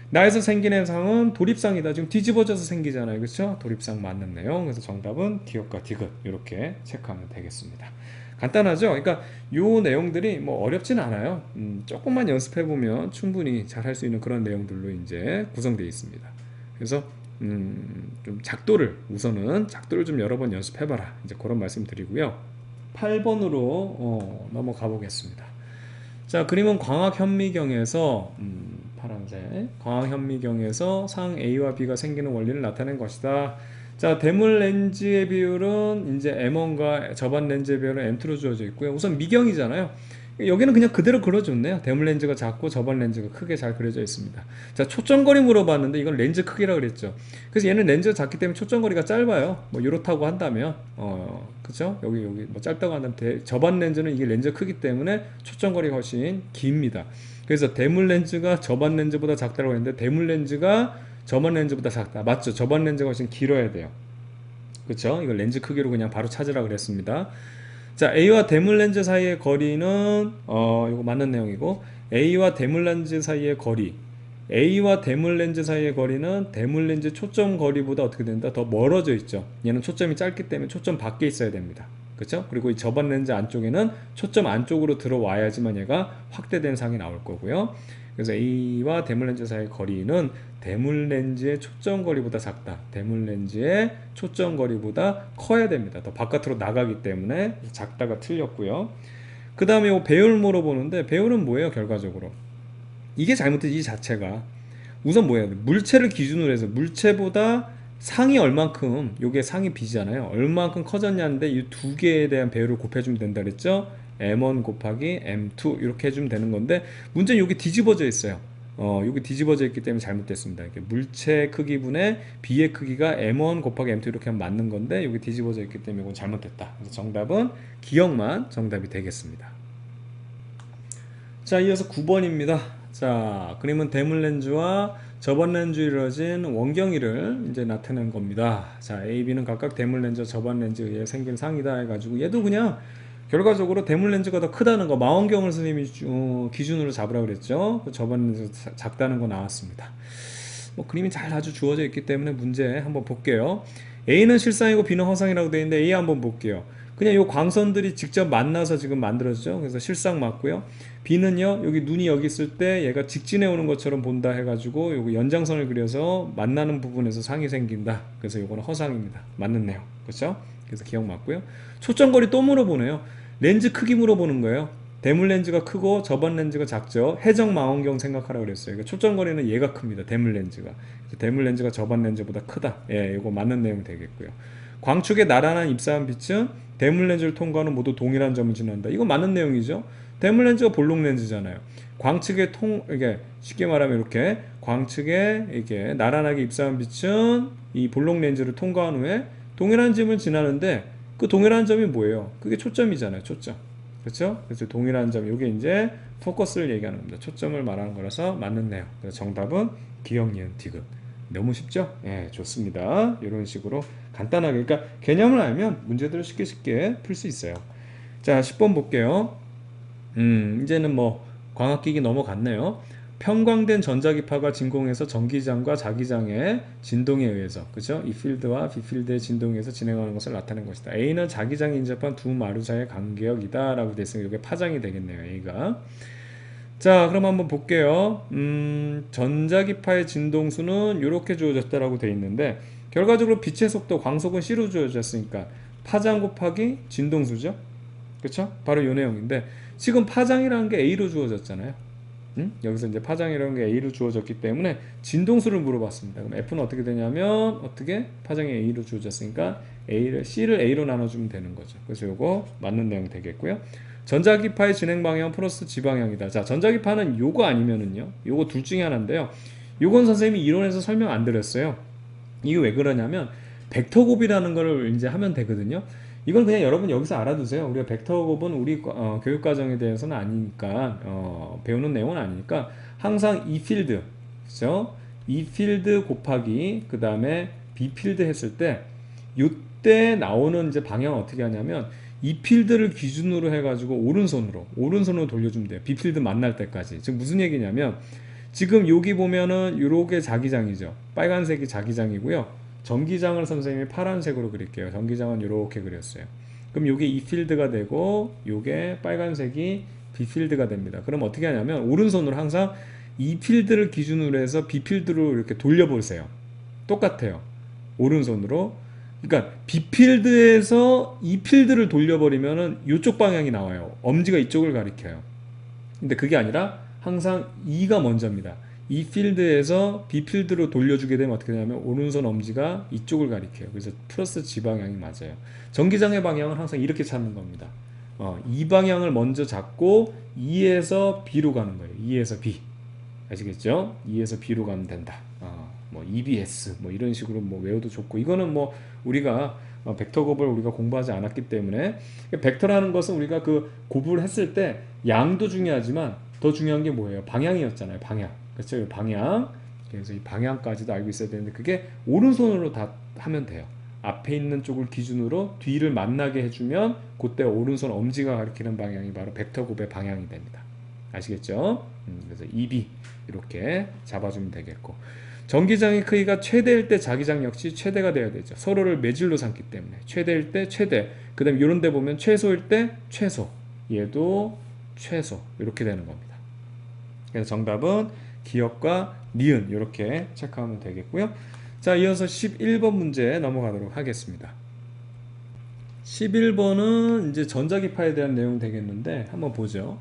나에서 생긴 현상은 도립상이다. 지금 뒤집어져서 생기잖아요. 그렇죠? 도립상 맞는 내용. 그래서 정답은 디귿과 디귿 이렇게 체크하면 되겠습니다. 간단하죠? 그러니까 요 내용들이 뭐 어렵진 않아요. 조금만 연습해 보면 충분히 잘 할 수 있는 그런 내용들로 이제 구성되어 있습니다. 그래서 좀 우선은 작도를 좀 여러 번 연습해봐라. 이제 그런 말씀 드리고요. 8번으로 넘어가 보겠습니다. 자, 그림은 광학현미경에서 파란색 광학현미경에서 상 A와 B가 생기는 원리를 나타낸 것이다. 자, 대물 렌즈의 비율은 이제 M1과 저반 렌즈의 비율은 M2로 주어져 있고요. 우선 미경이잖아요. 여기는 그냥 그대로 그려줬네요. 대물 렌즈가 작고 저반 렌즈가 크게 잘 그려져 있습니다. 자, 초점거리 물어봤는데 이건 렌즈 크기라 그랬죠. 그래서 얘는 렌즈가 작기 때문에 초점거리가 짧아요. 뭐 이렇다고 한다면 그죠? 여기 뭐 짧다고 한다면 저반 렌즈는 이게 렌즈 크기 때문에 초점거리가 훨씬 깁니다. 그래서 대물 렌즈가 저반 렌즈보다 작다고 했는데 대물 렌즈가 저반 렌즈보다 작다. 맞죠? 저반 렌즈가 훨씬 길어야 돼요. 그렇죠? 이걸 렌즈 크기로 그냥 바로 찾으라 그랬습니다. 자, A와 대물 렌즈 사이의 거리는 이거 맞는 내용이고 A와 대물 렌즈 사이의 거리 A와 대물 렌즈 사이의 거리는 대물 렌즈 초점 거리보다 어떻게 된다? 더 멀어져 있죠. 얘는 초점이 짧기 때문에 초점 밖에 있어야 됩니다. 그렇죠? 그리고 이 저반 렌즈 안쪽에는 초점 안쪽으로 들어와야지만 얘가 확대된 상이 나올 거고요. 그래서 A와 대물 렌즈 사이의 거리는 대물 렌즈의 초점 거리보다 작다. 대물 렌즈의 초점 거리보다 커야 됩니다. 더 바깥으로 나가기 때문에 작다가 틀렸고요. 그 다음에 이 배율 물어보는데 배율은 뭐예요? 결과적으로 이게 잘못된 이 자체가 우선 뭐예요? 물체를 기준으로 해서 물체보다 상이 얼만큼, 요게 상이 b잖아요. 얼만큼 커졌냐인데 이 두 개에 대한 배열을 곱해주면 된다 그랬죠. m1 곱하기 m2 이렇게 해주면 되는 건데 문제는 여기 뒤집어져 있어요. 여기 뒤집어져 있기 때문에 잘못됐습니다. 이렇게 물체 크기분의 b의 크기가 m1 곱하기 m2 이렇게 하면 맞는 건데 여기 뒤집어져 있기 때문에 이건 잘못됐다. 그래서 정답은 기억만 정답이 되겠습니다. 자, 이어서 9번입니다. 자, 그림은 대물 렌즈와 저반 렌즈로 이루어진 원경이를 이제 나타낸 겁니다. 자, A, B는 각각 대물 렌즈와 저반 렌즈에 의해 생긴 상이다 해가지고 얘도 그냥 결과적으로 대물 렌즈가 더 크다는 거 망원경을 선생님이 기준으로 잡으라 그랬죠. 그 저반 렌즈 작다는 거 나왔습니다. 뭐 그림이 잘 아주 주어져 있기 때문에 문제 한번 볼게요. A는 실상이고 B는 허상이라고 되어 있는데 A 한번 볼게요. 그냥 요 광선들이 직접 만나서 지금 만들어지죠. 그래서 실상 맞고요. B는요, 여기 눈이 여기 있을 때 얘가 직진해 오는 것처럼 본다 해가지고 요거 연장선을 그려서 만나는 부분에서 상이 생긴다. 그래서 요거는 허상입니다. 맞는 내용. 그렇죠? 그래서 기억 맞고요. 초점거리 또 물어보네요. 렌즈 크기 물어보는 거예요. 대물 렌즈가 크고 저반 렌즈가 작죠. 해적 망원경 생각하라 그랬어요. 그러니까 초점거리는 얘가 큽니다. 대물 렌즈가. 대물 렌즈가 저반 렌즈보다 크다. 예, 이거 맞는 내용 되겠고요. 광축의 나란한 입사한 빛은 대물 렌즈를 통과하는 모두 동일한 점을 지난다. 이거 맞는 내용이죠. 대물 렌즈가 볼록 렌즈잖아요. 광측의 이게 쉽게 말하면 이렇게 광측에 이렇게 나란하게 입사한 빛은 이 볼록 렌즈를 통과한 후에 동일한 점을 지나는데 그 동일한 점이 뭐예요? 그게 초점이잖아요. 초점. 그렇죠? 그래서 동일한 점, 이게 이제 포커스를 얘기하는 겁니다. 초점을 말하는 거라서 맞는 내용. 그래서 정답은 기억, 니은, 디귿. 너무 쉽죠? 예, 좋습니다. 이런 식으로 간단하게, 그러니까 개념을 알면 문제들을 쉽게 풀 수 있어요. 자, 10번 볼게요. 이제는 뭐 광학기기 넘어갔네요. 편광된 전자기파가 진공해서 전기장과 자기장의 진동에 의해서, 그죠? 이 필드와 B 필드의 진동에 의해서 진행하는 것을 나타낸 것이다. A는 자기장이 인접한 두 마루 사이의 간격이다 라고 됐으니까 이게 파장이 되겠네요. A가. 자, 그럼 한번 볼게요. 전자기파의 진동수는 이렇게 주어졌다라고 되어 있는데 결과적으로 빛의 속도, 광속은 C로 주어졌으니까 파장 곱하기 진동수죠. 그쵸? 바로 이 내용인데 지금 파장이라는 게 A로 주어졌잖아요. 여기서 이제 파장이라는 게 A로 주어졌기 때문에 진동수를 물어봤습니다. 그럼 F는 어떻게 되냐면 어떻게 파장이 A로 주어졌으니까 C를 A로 나눠주면 되는 거죠. 그래서 요거 맞는 내용 되겠고요. 전자기파의 진행 방향 플러스 지방향이다. 자, 전자기파는 요거 아니면은요. 요거 둘 중에 하나인데요. 요건 선생님이 이론에서 설명 안 드렸어요. 이게 왜 그러냐면 벡터곱이라는 거를 이제 하면 되거든요. 이건 그냥 여러분 여기서 알아두세요. 우리가 벡터곱은 우리 교육과정에 대해서는 아니니까 배우는 내용은 아니니까 항상 이 필드, 그죠? 이 필드 곱하기 그 다음에 B 필드 했을 때 이때 나오는 이제 방향을 어떻게 하냐면 이 필드를 기준으로 해가지고 오른손으로 돌려주면 돼요. B 필드 만날 때까지. 지금 무슨 얘기냐면 지금 여기 보면은 요렇게 자기장이죠. 빨간색이 자기장이고요. 전기장을 선생님이 파란색으로 그릴게요. 전기장은 이렇게 그렸어요. 그럼 이게 E 필드가 되고 이게 빨간색이 B 필드가 됩니다. 그럼 어떻게 하냐면 오른손으로 항상 E 필드를 기준으로 해서 B 필드로 이렇게 돌려보세요. 똑같아요. 오른손으로. 그러니까 B 필드에서 E 필드를 돌려버리면은 이쪽 방향이 나와요. 엄지가 이쪽을 가리켜요. 근데 그게 아니라 항상 E가 먼저입니다. 이 필드에서 B 필드로 돌려주게 되면 어떻게 되냐면 오른손 엄지가 이쪽을 가리켜요. 그래서 플러스 G 방향이 맞아요. 전기장의 방향은 항상 이렇게 찾는 겁니다. 이 방향을 먼저 잡고 E에서 B로 가는 거예요. E에서 B. 아시겠죠? E에서 B로 가면 된다. 뭐 EBS 뭐 이런 식으로 뭐 외워도 좋고 이거는 뭐 우리가 벡터 곱을 우리가 공부하지 않았기 때문에 벡터라는 것은 우리가 그 곱을 했을 때 양도 중요하지만 더 중요한 게 뭐예요? 방향이었잖아요. 방향. 그렇죠? 방향. 그래서 이 방향까지도 알고 있어야 되는데 그게 오른손으로 다 하면 돼요. 앞에 있는 쪽을 기준으로 뒤를 만나게 해주면 그때 오른손 엄지가 가리키는 방향이 바로 벡터 곱의 방향이 됩니다. 아시겠죠? 그래서 EB 이렇게 잡아주면 되겠고 전기장의 크기가 최대일 때 자기장 역시 최대가 돼야 되죠. 서로를 매질로 삼기 때문에 최대일 때 최대 그 다음에 이런 데 보면 최소일 때 최소 얘도 최소 이렇게 되는 겁니다. 그래서 정답은 기억과 니은 이렇게 체크하면 되겠고요. 자, 이어서 11번 문제 넘어가도록 하겠습니다. 11번은 이제 전자기파에 대한 내용 되겠는데 한번 보죠.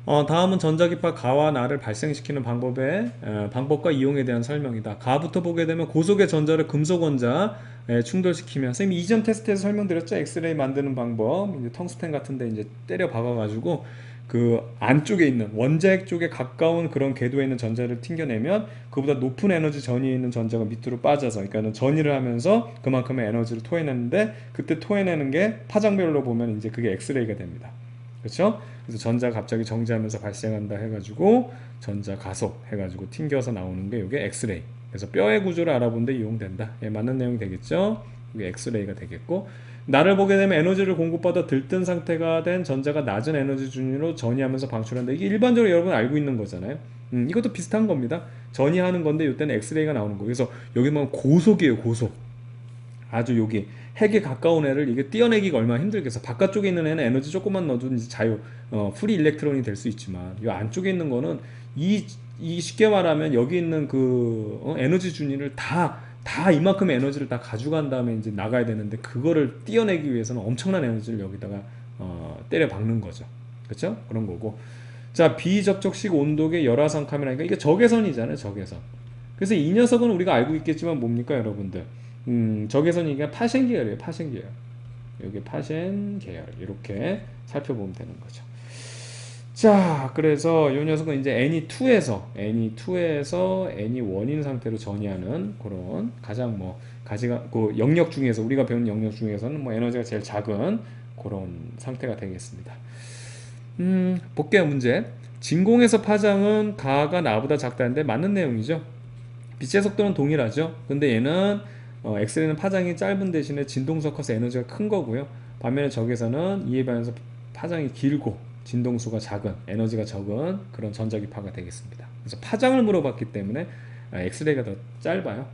다음은 전자기파 가와 나를 발생시키는 방법과 이용에 대한 설명이다. 가부터 보게 되면 고속의 전자를 금속 원자에 충돌시키면, 선생님 이전 테스트에서 설명드렸죠? 엑스레이 만드는 방법. 이제 텅스텐 같은데 이제 때려 박아가지고 그 안쪽에 있는 원자핵 쪽에 가까운 그런 궤도에 있는 전자를 튕겨내면 그보다 높은 에너지 전위에 있는 전자가 밑으로 빠져서, 그러니까 전위를 하면서 그만큼의 에너지를 토해내는데, 그때 토해내는 게 파장별로 보면 이제 그게 엑스레이가 됩니다. 그렇죠? 그래서 전자가 갑자기 정지하면서 발생한다 해가지고 전자 가속 해가지고 튕겨서 나오는 게 이게 엑스레이. 그래서 뼈의 구조를 알아보는데 이용된다. 예, 맞는 내용이 되겠죠? 이게 엑스레이가 되겠고, 나를 보게 되면 에너지를 공급받아 들뜬 상태가 된 전자가 낮은 에너지 준위로 전이하면서 방출한다. 이게 일반적으로 여러분 알고 있는 거잖아요. 이것도 비슷한 겁니다. 전이하는 건데 이때는 엑스레이가 나오는 거예요. 그래서 여기 보면 고속이에요, 고속. 아주 여기 핵에 가까운 애를 이게 띄어내기가 얼마나 힘들겠어. 바깥쪽에 있는 애는 에너지 조금만 넣어도 이제 프리 일렉트론이 될 수 있지만, 이 안쪽에 있는 거는 이 쉽게 말하면 여기 있는 그 에너지 준위를 다 이만큼 에너지를 다 가져간 다음에 이제 나가야 되는데, 그거를 띄어내기 위해서는 엄청난 에너지를 여기다가 때려 박는 거죠. 그렇죠? 그런 거고. 자, 비접촉식 온도계 열화상 카메라니까 이게 적외선이잖아요, 적외선. 그래서 이 녀석은 우리가 알고 있겠지만 뭡니까, 여러분들? 적외선이 이게 파생 계열이에요, 파생 계열. 여기 파생 계열 이렇게 살펴보면 되는 거죠. 자, 그래서 이 녀석은 이제 NE2에서 NE1인 상태로 전이하는 그런 가장 뭐 가지가 그 영역 중에서, 우리가 배운 영역 중에서는 뭐 에너지가 제일 작은 그런 상태가 되겠습니다. 볼게요, 문제. 진공에서 파장은 가가 나보다 작다는데 맞는 내용이죠. 빛의 속도는 동일하죠. 근데 얘는 엑스레이는 파장이 짧은 대신에 진동수가 커서 에너지가 큰 거고요. 반면에 적외선은 이에 반해서 파장이 길고 진동수가 작은, 에너지가 적은 그런 전자기파가 되겠습니다. 그래서 파장을 물어봤기 때문에 엑스레이가 더 짧아요.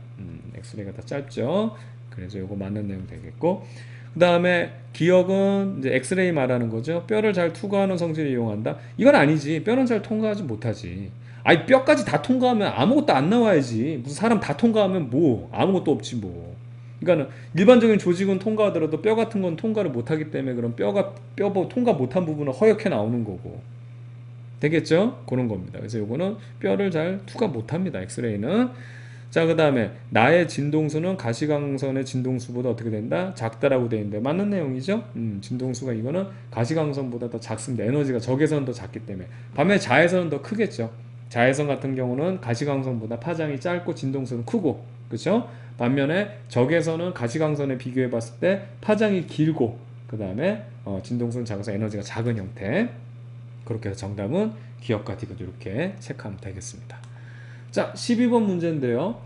엑스레이가 더 짧죠. 그래서 이거 맞는 내용 되겠고, 그 다음에 기억은 이제 엑스레이 말하는 거죠. 뼈를 잘 투과하는 성질을 이용한다. 이건 아니지. 뼈는 잘 통과하지 못하지. 아니, 뼈까지 다 통과하면 아무것도 안 나와야지. 무슨 사람 다 통과하면 뭐 아무것도 없지 뭐. 그러니까는 일반적인 조직은 통과하더라도 뼈 같은 건 통과를 못하기 때문에, 그럼 뼈 통과 못한 부분은 허옇게 나오는 거고. 되겠죠? 그런 겁니다. 그래서 요거는 뼈를 잘 투과 못합니다, 엑스레이는. 자, 그 다음에 나의 진동수는 가시광선의 진동수보다 어떻게 된다? 작다라고 되어 있는데 맞는 내용이죠? 진동수가 이거는 가시광선보다 더 작습니다. 에너지가 적외선은 더 작기 때문에. 반면에 자외선은 더 크겠죠. 자외선 같은 경우는 가시광선보다 파장이 짧고 진동수는 크고, 그렇죠? 반면에 적외선은 가시광선에 비교해 봤을 때 파장이 길고, 그 다음에 진동수는 작아서 에너지가 작은 형태. 그렇게 해서 정답은 기억과 디귿 이렇게 체크하면 되겠습니다. 자, 12번 문제인데요.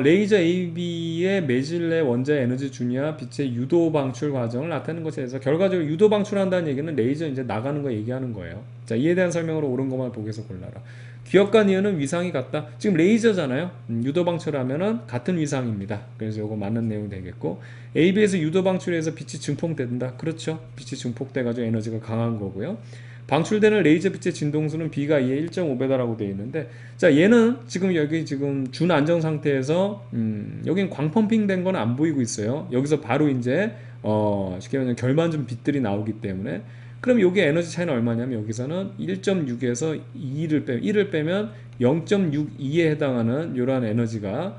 레이저 AB의 매질 내 원자의 에너지 준위와 빛의 유도 방출 과정을 나타내는 것에 대해서, 결과적으로 유도 방출한다는 얘기는 레이저 이제 나가는 거 얘기하는 거예요. 자, 이에 대한 설명으로 옳은 것만 보기에서 골라라. 기억과 니은은 위상이 같다. 지금 레이저잖아요. 유도 방출하면은 같은 위상입니다. 그래서 이거 맞는 내용이 되겠고, AB에서 유도 방출해서 빛이 증폭된다. 그렇죠. 빛이 증폭돼가지고 에너지가 강한 거고요. 방출되는 레이저 빛의 진동수는 B가 2의 1.5배다라고 되어 있는데, 자, 얘는 지금 여기 지금 준안정 상태에서 여긴 광펌핑 된 건 안 보이고 있어요. 여기서 바로 이제 쉽게 말하면 결만준 빛들이 나오기 때문에, 그럼 여기 에너지 차이는 얼마냐면 여기서는 1.6에서 1을 빼면 0.62에 해당하는 이러한 에너지가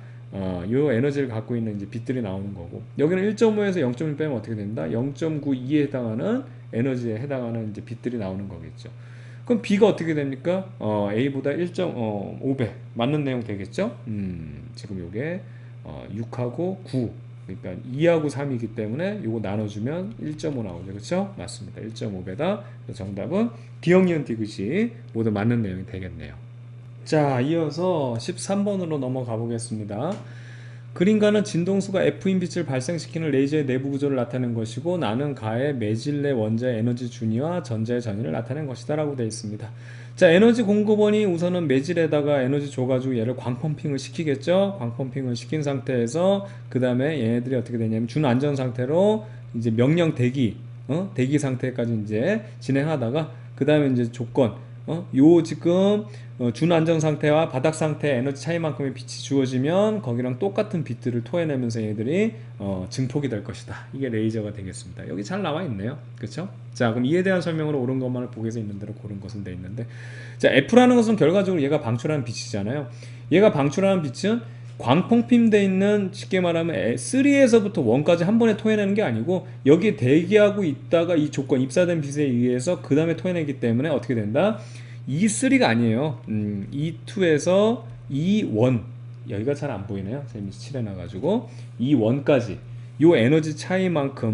요 에너지를 갖고 있는 이제 빛들이 나오는 거고, 여기는 1.5에서 0.1 빼면 어떻게 된다? 0.92에 해당하는 에너지에 해당하는 이제 빛들이 나오는 거겠죠. 그럼 B가 어떻게 됩니까? A보다 1.5배 맞는 내용 되겠죠? 지금 요게 6하고 9, 그러니까 2하고 3이기 때문에 요거 나눠주면 1.5 나오죠. 그렇죠? 맞습니다. 1.5배다. 정답은 기억, 니은, 디귿이 모두 맞는 내용이 되겠네요. 자, 이어서 13번으로 넘어가 보겠습니다. 그림가는 진동수가 F인 빛을 발생시키는 레이저의 내부 구조를 나타낸 것이고, 나는 가의 매질 내 원자의 에너지 준위와 전자의 전위를 나타낸 것이다 라고 되어 있습니다. 자, 에너지 공급원이 우선은 매질에다가 에너지 줘가지고 얘를 광펌핑을 시키겠죠. 광펌핑을 시킨 상태에서 그 다음에 얘네들이 어떻게 되냐면 준안전 상태로 이제 명령 대기 상태까지 이제 진행하다가, 그 다음에 이제 조건 요 지금 준안정 상태와 바닥 상태 에너지 차이만큼의 빛이 주어지면 거기랑 똑같은 빛들을 토해내면서 얘들이 증폭이 될 것이다. 이게 레이저가 되겠습니다. 여기 잘 나와 있네요. 그렇죠? 자, 그럼 이에 대한 설명으로 옳은 것만을 보고서 있는 대로 고른 것은 돼 있는데, 자, F라는 것은 결과적으로 얘가 방출하는 빛이잖아요. 얘가 방출하는 빛은 광펑핌돼 있는, 쉽게 말하면 3에서부터 1까지 한 번에 토해내는 게 아니고 여기에 대기하고 있다가 이 조건, 입사된 빛에 의해서 그 다음에 토해내기 때문에 어떻게 된다? E3가 아니에요. E2에서 E1, 여기가 잘 안 보이네요. 제가 칠해놔가지고 E1까지 요 에너지 차이만큼이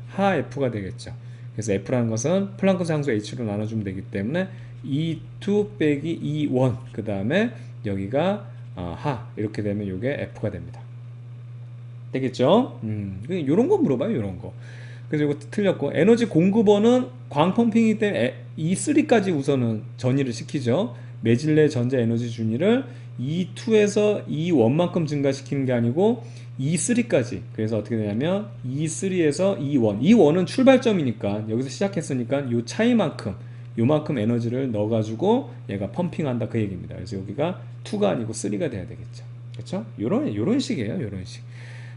하 F가 되겠죠. 그래서 F라는 것은 플랑크 상수 H로 나눠주면 되기 때문에 E2 빼기 E1, 그 다음에 여기가 하, 이렇게 되면 이게 F가 됩니다. 되겠죠? 요런 거 물어봐요, 요런 거. 그래서 이거 틀렸고, 에너지 공급원은 광펑핑이기 때문에 E3까지 우선은 전이를 시키죠. 매질내 전자 에너지 준위를 E2에서 E1만큼 증가시키는 게 아니고 E3까지. 그래서 어떻게 되냐면 E3에서 E1. E1은 출발점이니까 여기서 시작했으니까 요 차이만큼, 요만큼 에너지를 넣어가지고 얘가 펌핑한다, 그 얘기입니다. 그래서 여기가 2가 아니고 3가 돼야 되겠죠. 그렇죠? 요런 식이에요. 요런 식.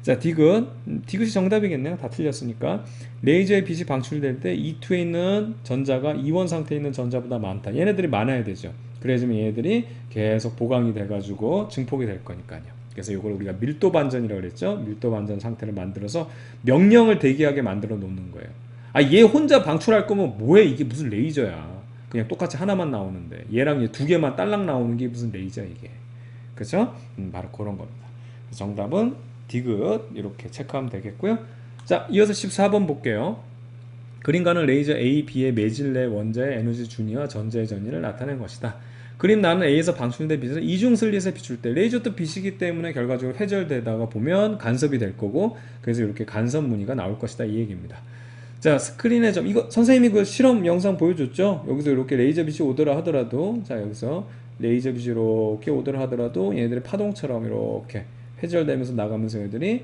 자, 디귿이 정답이겠네요. 다 틀렸으니까. 레이저의 빛이 방출될 때 E2에 있는 전자가 E1 상태에 있는 전자보다 많다. 얘네들이 많아야 되죠. 그래야지만 얘네들이 계속 보강이 돼가지고 증폭이 될 거니까요. 그래서 이걸 우리가 밀도 반전이라고 그랬죠. 밀도 반전 상태를 만들어서 명령을 대기하게 만들어 놓는 거예요. 얘 혼자 방출할 거면 뭐해? 이게 무슨 레이저야. 그냥 똑같이 하나만 나오는데 얘랑 얘 두 개만 딸랑 나오는 게 무슨 레이저야 이게. 그렇죠? 바로 그런 겁니다. 정답은 디귿, 이렇게 체크하면 되겠고요. 자, 이어서 14번 볼게요. 그림과는 레이저 A, B의 매질 내 원자의 에너지 준위와 전자의 전위를 나타낸 것이다. 그림 나는 A에서 방출된 빛을 이중 슬릿에 비출 때 레이저도 빛이기 때문에 결과적으로 회절되다가 보면 간섭이 될 거고, 그래서 이렇게 간섭 무늬가 나올 것이다, 이 얘기입니다. 자, 스크린에 이거 선생님이 그 실험 영상 보여줬죠? 여기서 이렇게 레이저 빛이 오더라 하더라도, 자, 여기서 레이저 빛이 이렇게 오더라 하더라도 얘네들이 파동처럼 이렇게 회절되면서 나가면서 얘들이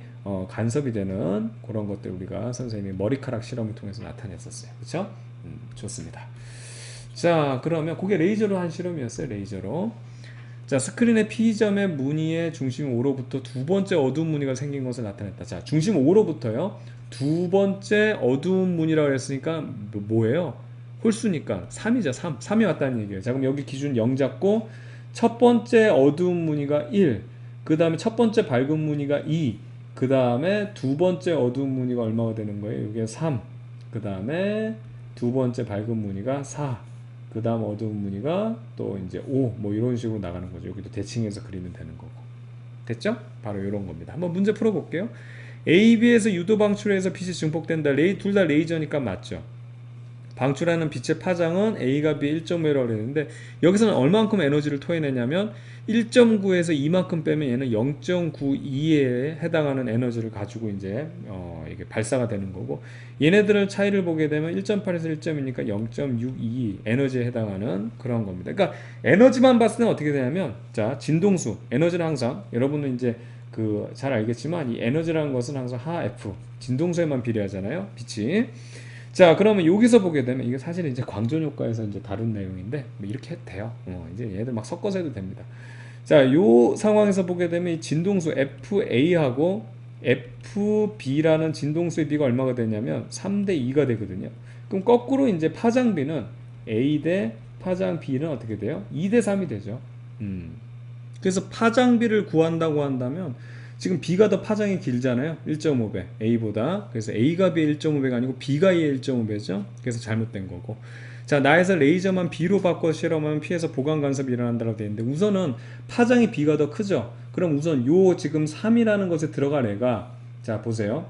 간섭이 되는 그런 것들 우리가 선생님이 머리카락 실험을 통해서 나타냈었어요. 그렇죠? 좋습니다. 자, 그러면 그게 레이저로 한 실험이었어요. 레이저로. 자, 스크린의 P점의 무늬의 중심 5로부터 두 번째 어두운 무늬가 생긴 것을 나타냈다. 자, 중심 5로부터요. 두 번째 어두운 무늬라고 했으니까 뭐예요? 홀수니까 3이죠. 3이 왔다는 얘기예요. 자, 그럼 여기 기준 0 잡고 첫 번째 어두운 무늬가 1, 그 다음에 첫 번째 밝은 무늬가 2, 그 다음에 두 번째 어두운 무늬가 얼마가 되는 거예요? 이게 3, 그 다음에 두 번째 밝은 무늬가 4, 그 다음 어두운 무늬가 또 이제 5, 뭐 이런 식으로 나가는 거죠. 여기도 대칭해서 그리면 되는 거고. 됐죠? 바로 이런 겁니다. 한번 문제 풀어볼게요. A, B에서 유도 방출해서 빛이 증폭된다. 둘 다 레이저니까 맞죠? 방출하는 빛의 파장은 A가 B 1.5라고 했는데 여기서는 얼만큼 에너지를 토해내냐면 1.9에서 이만큼 빼면 얘는 0.92에 해당하는 에너지를 가지고 이제 이게 발사가 되는 거고, 얘네들을 차이를 보게 되면 1.8에서 1.2니까 0.62 에너지에 해당하는 그런 겁니다. 그러니까 에너지만 봤을 때는 어떻게 되냐면, 자, 진동수 에너지는 항상 여러분은 이제 잘 알겠지만 이 에너지라는 것은 항상 하 F 진동수에만 비례하잖아요, 빛이. 자, 그러면 여기서 보게 되면 이게 사실 이제 광전 효과에서 이제 다룬 내용인데 뭐 이렇게 해도 돼요. 이제 얘들 막 섞어서 해도 됩니다. 자, 요 상황에서 보게 되면 이 진동수 FA하고 FB라는 진동수의 비가 얼마가 되냐면 3대 2가 되거든요. 그럼 거꾸로 이제 파장 B는 A 대 파장 B는 어떻게 돼요? 2대 3이 되죠. 그래서 파장 B를 구한다고 한다면 지금 B가 더 파장이 길잖아요. 1.5배 A보다. 그래서 A가 B의 1.5배가 아니고 B가 A의 1.5배죠. 그래서 잘못된 거고. 자, 나에서 레이저만 B로 바꿔 실험하면 P에서 보강 간섭이 일어난다고 되어 있는데 우선은 파장이 B가 더 크죠. 그럼 우선 요 지금 3이라는 것에 들어갈 애가, 자 보세요.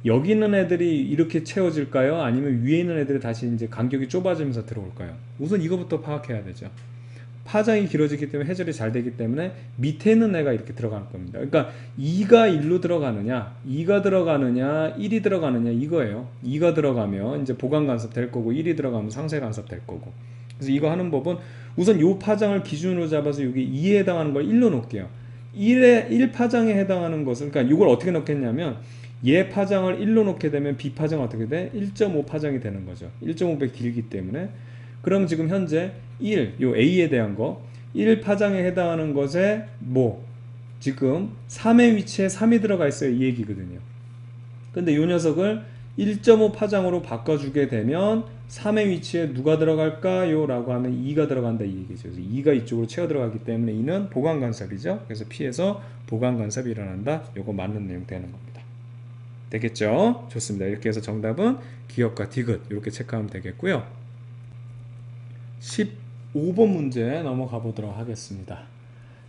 여기 있는 애들이 이렇게 채워질까요? 아니면 위에 있는 애들이 다시 이제 간격이 좁아지면서 들어올까요? 우선 이거부터 파악해야 되죠. 파장이 길어지기 때문에 해절이 잘 되기 때문에 밑에 있는 애가 이렇게 들어갈 겁니다. 그러니까 2가 1로 들어가느냐, 2가 들어가느냐, 1이 들어가느냐 이거예요. 2가 들어가면 이제 보강 간섭 될 거고 1이 들어가면 상쇄 간섭 될 거고. 그래서 이거 하는 법은 우선 요 파장을 기준으로 잡아서 여기 2에 해당하는 걸 1로 놓을게요. 1 파장에 해당하는 것을, 그러니까 이걸 어떻게 넣겠냐면 얘 파장을 1로 놓게 되면 B 파장 어떻게 돼? 1.5 파장이 되는 거죠. 1.5배 길기 때문에. 그럼 지금 현재 1, 요 A에 대한 거 1파장에 해당하는 것에 뭐 지금 3의 위치에 3이 들어가 있어요. 이 얘기거든요. 근데 이 녀석을 1.5 파장으로 바꿔주게 되면 3의 위치에 누가 들어갈까요? 라고 하면 2가 들어간다 이 얘기죠. 그래서 2가 이쪽으로 채워 들어가기 때문에 2는 보강간섭이죠. 그래서 P에서 보강간섭이 일어난다. 요거 맞는 내용 되는 겁니다. 되겠죠? 좋습니다. 이렇게 해서 정답은 기역과 디귿 이렇게 체크하면 되겠고요. 15번 문제 넘어가 보도록 하겠습니다.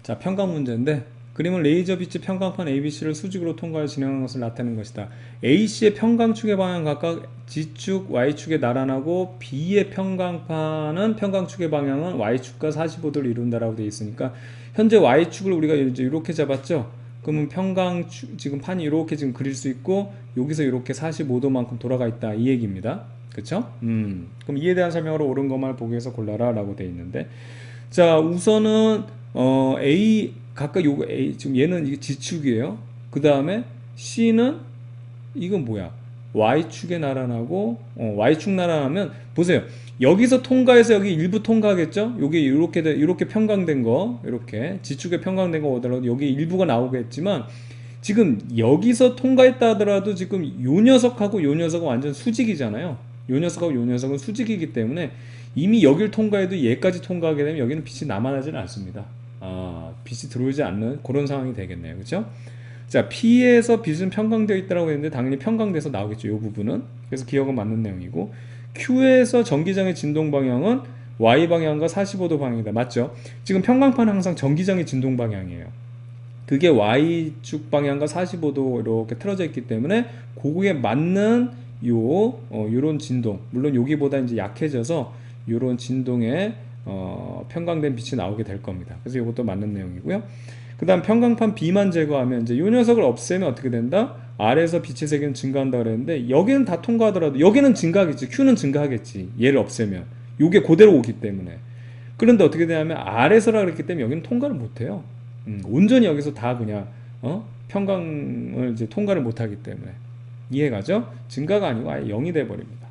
자, 평강 문제인데 그림은 레이저 빛이 평강판 ABC를 수직으로 통과해 진행하는 것을 나타내는 것이다. AC의 평강축의 방향 각각 G축, Y축에 나란하고 B의 평강판은 평강축의 방향은 Y축과 45도를 이룬다라고 되어 있으니까 현재 Y축을 우리가 이제 이렇게 잡았죠. 그러면 평강축 지금 판이 이렇게 지금 그릴 수 있고 여기서 이렇게 45도만큼 돌아가 있다 이 얘기입니다. 그쵸? 그럼 이에 대한 설명으로 옳은 것만 보기 위해서 골라라 라고 되어 있는데 자 우선은 A 각각 요거 A 지금 얘는 이게 G축이에요. 그 다음에 C는 이건 뭐야? Y축에 나란하고 Y축 나란하면 보세요. 여기서 통과해서 여기 일부 통과하겠죠? 여기 이렇게 평강된 거 이렇게 G축에 평강된 거 오더라도 여기 일부가 나오겠지만 지금 여기서 통과했다 하더라도 지금 요 녀석하고 요 녀석은 완전 수직이잖아요. 요 녀석하고 요 녀석은 수직이기 때문에 이미 여길 통과해도 얘까지 통과하게 되면 여기는 빛이 남아나지는 않습니다. 빛이 들어오지 않는 그런 상황이 되겠네요. 그렇죠? 자, P에서 빛은 평강되어 있다고 했는데 당연히 평강돼서 나오겠죠. 이 부분은. 그래서 기억은 맞는 내용이고 Q에서 전기장의 진동 방향은 Y 방향과 45도 방향이다. 맞죠? 지금 평강판은 항상 전기장의 진동 방향이에요. 그게 Y축 방향과 45도 이렇게 틀어져 있기 때문에 그거에 맞는 요런 진동, 물론 여기보다 이제 약해져서 요런 진동에 평강된 빛이 나오게 될 겁니다. 그래서 이것도 맞는 내용이고요. 그 다음 평강판 B만 제거하면 이제 요 녀석을 없애면 어떻게 된다? R에서 빛의 세기는 증가한다 그랬는데 여기는 다 통과하더라도 여기는 증가하겠지. Q는 증가하겠지. 얘를 없애면 요게 그대로 오기 때문에. 그런데 어떻게 되냐면 R에서라 그랬기 때문에 여기는 통과를 못해요. 온전히 여기서 다 그냥 평강을 이제 통과를 못하기 때문에 이해가죠? 증가가 아니고 아예 0이 돼버립니다.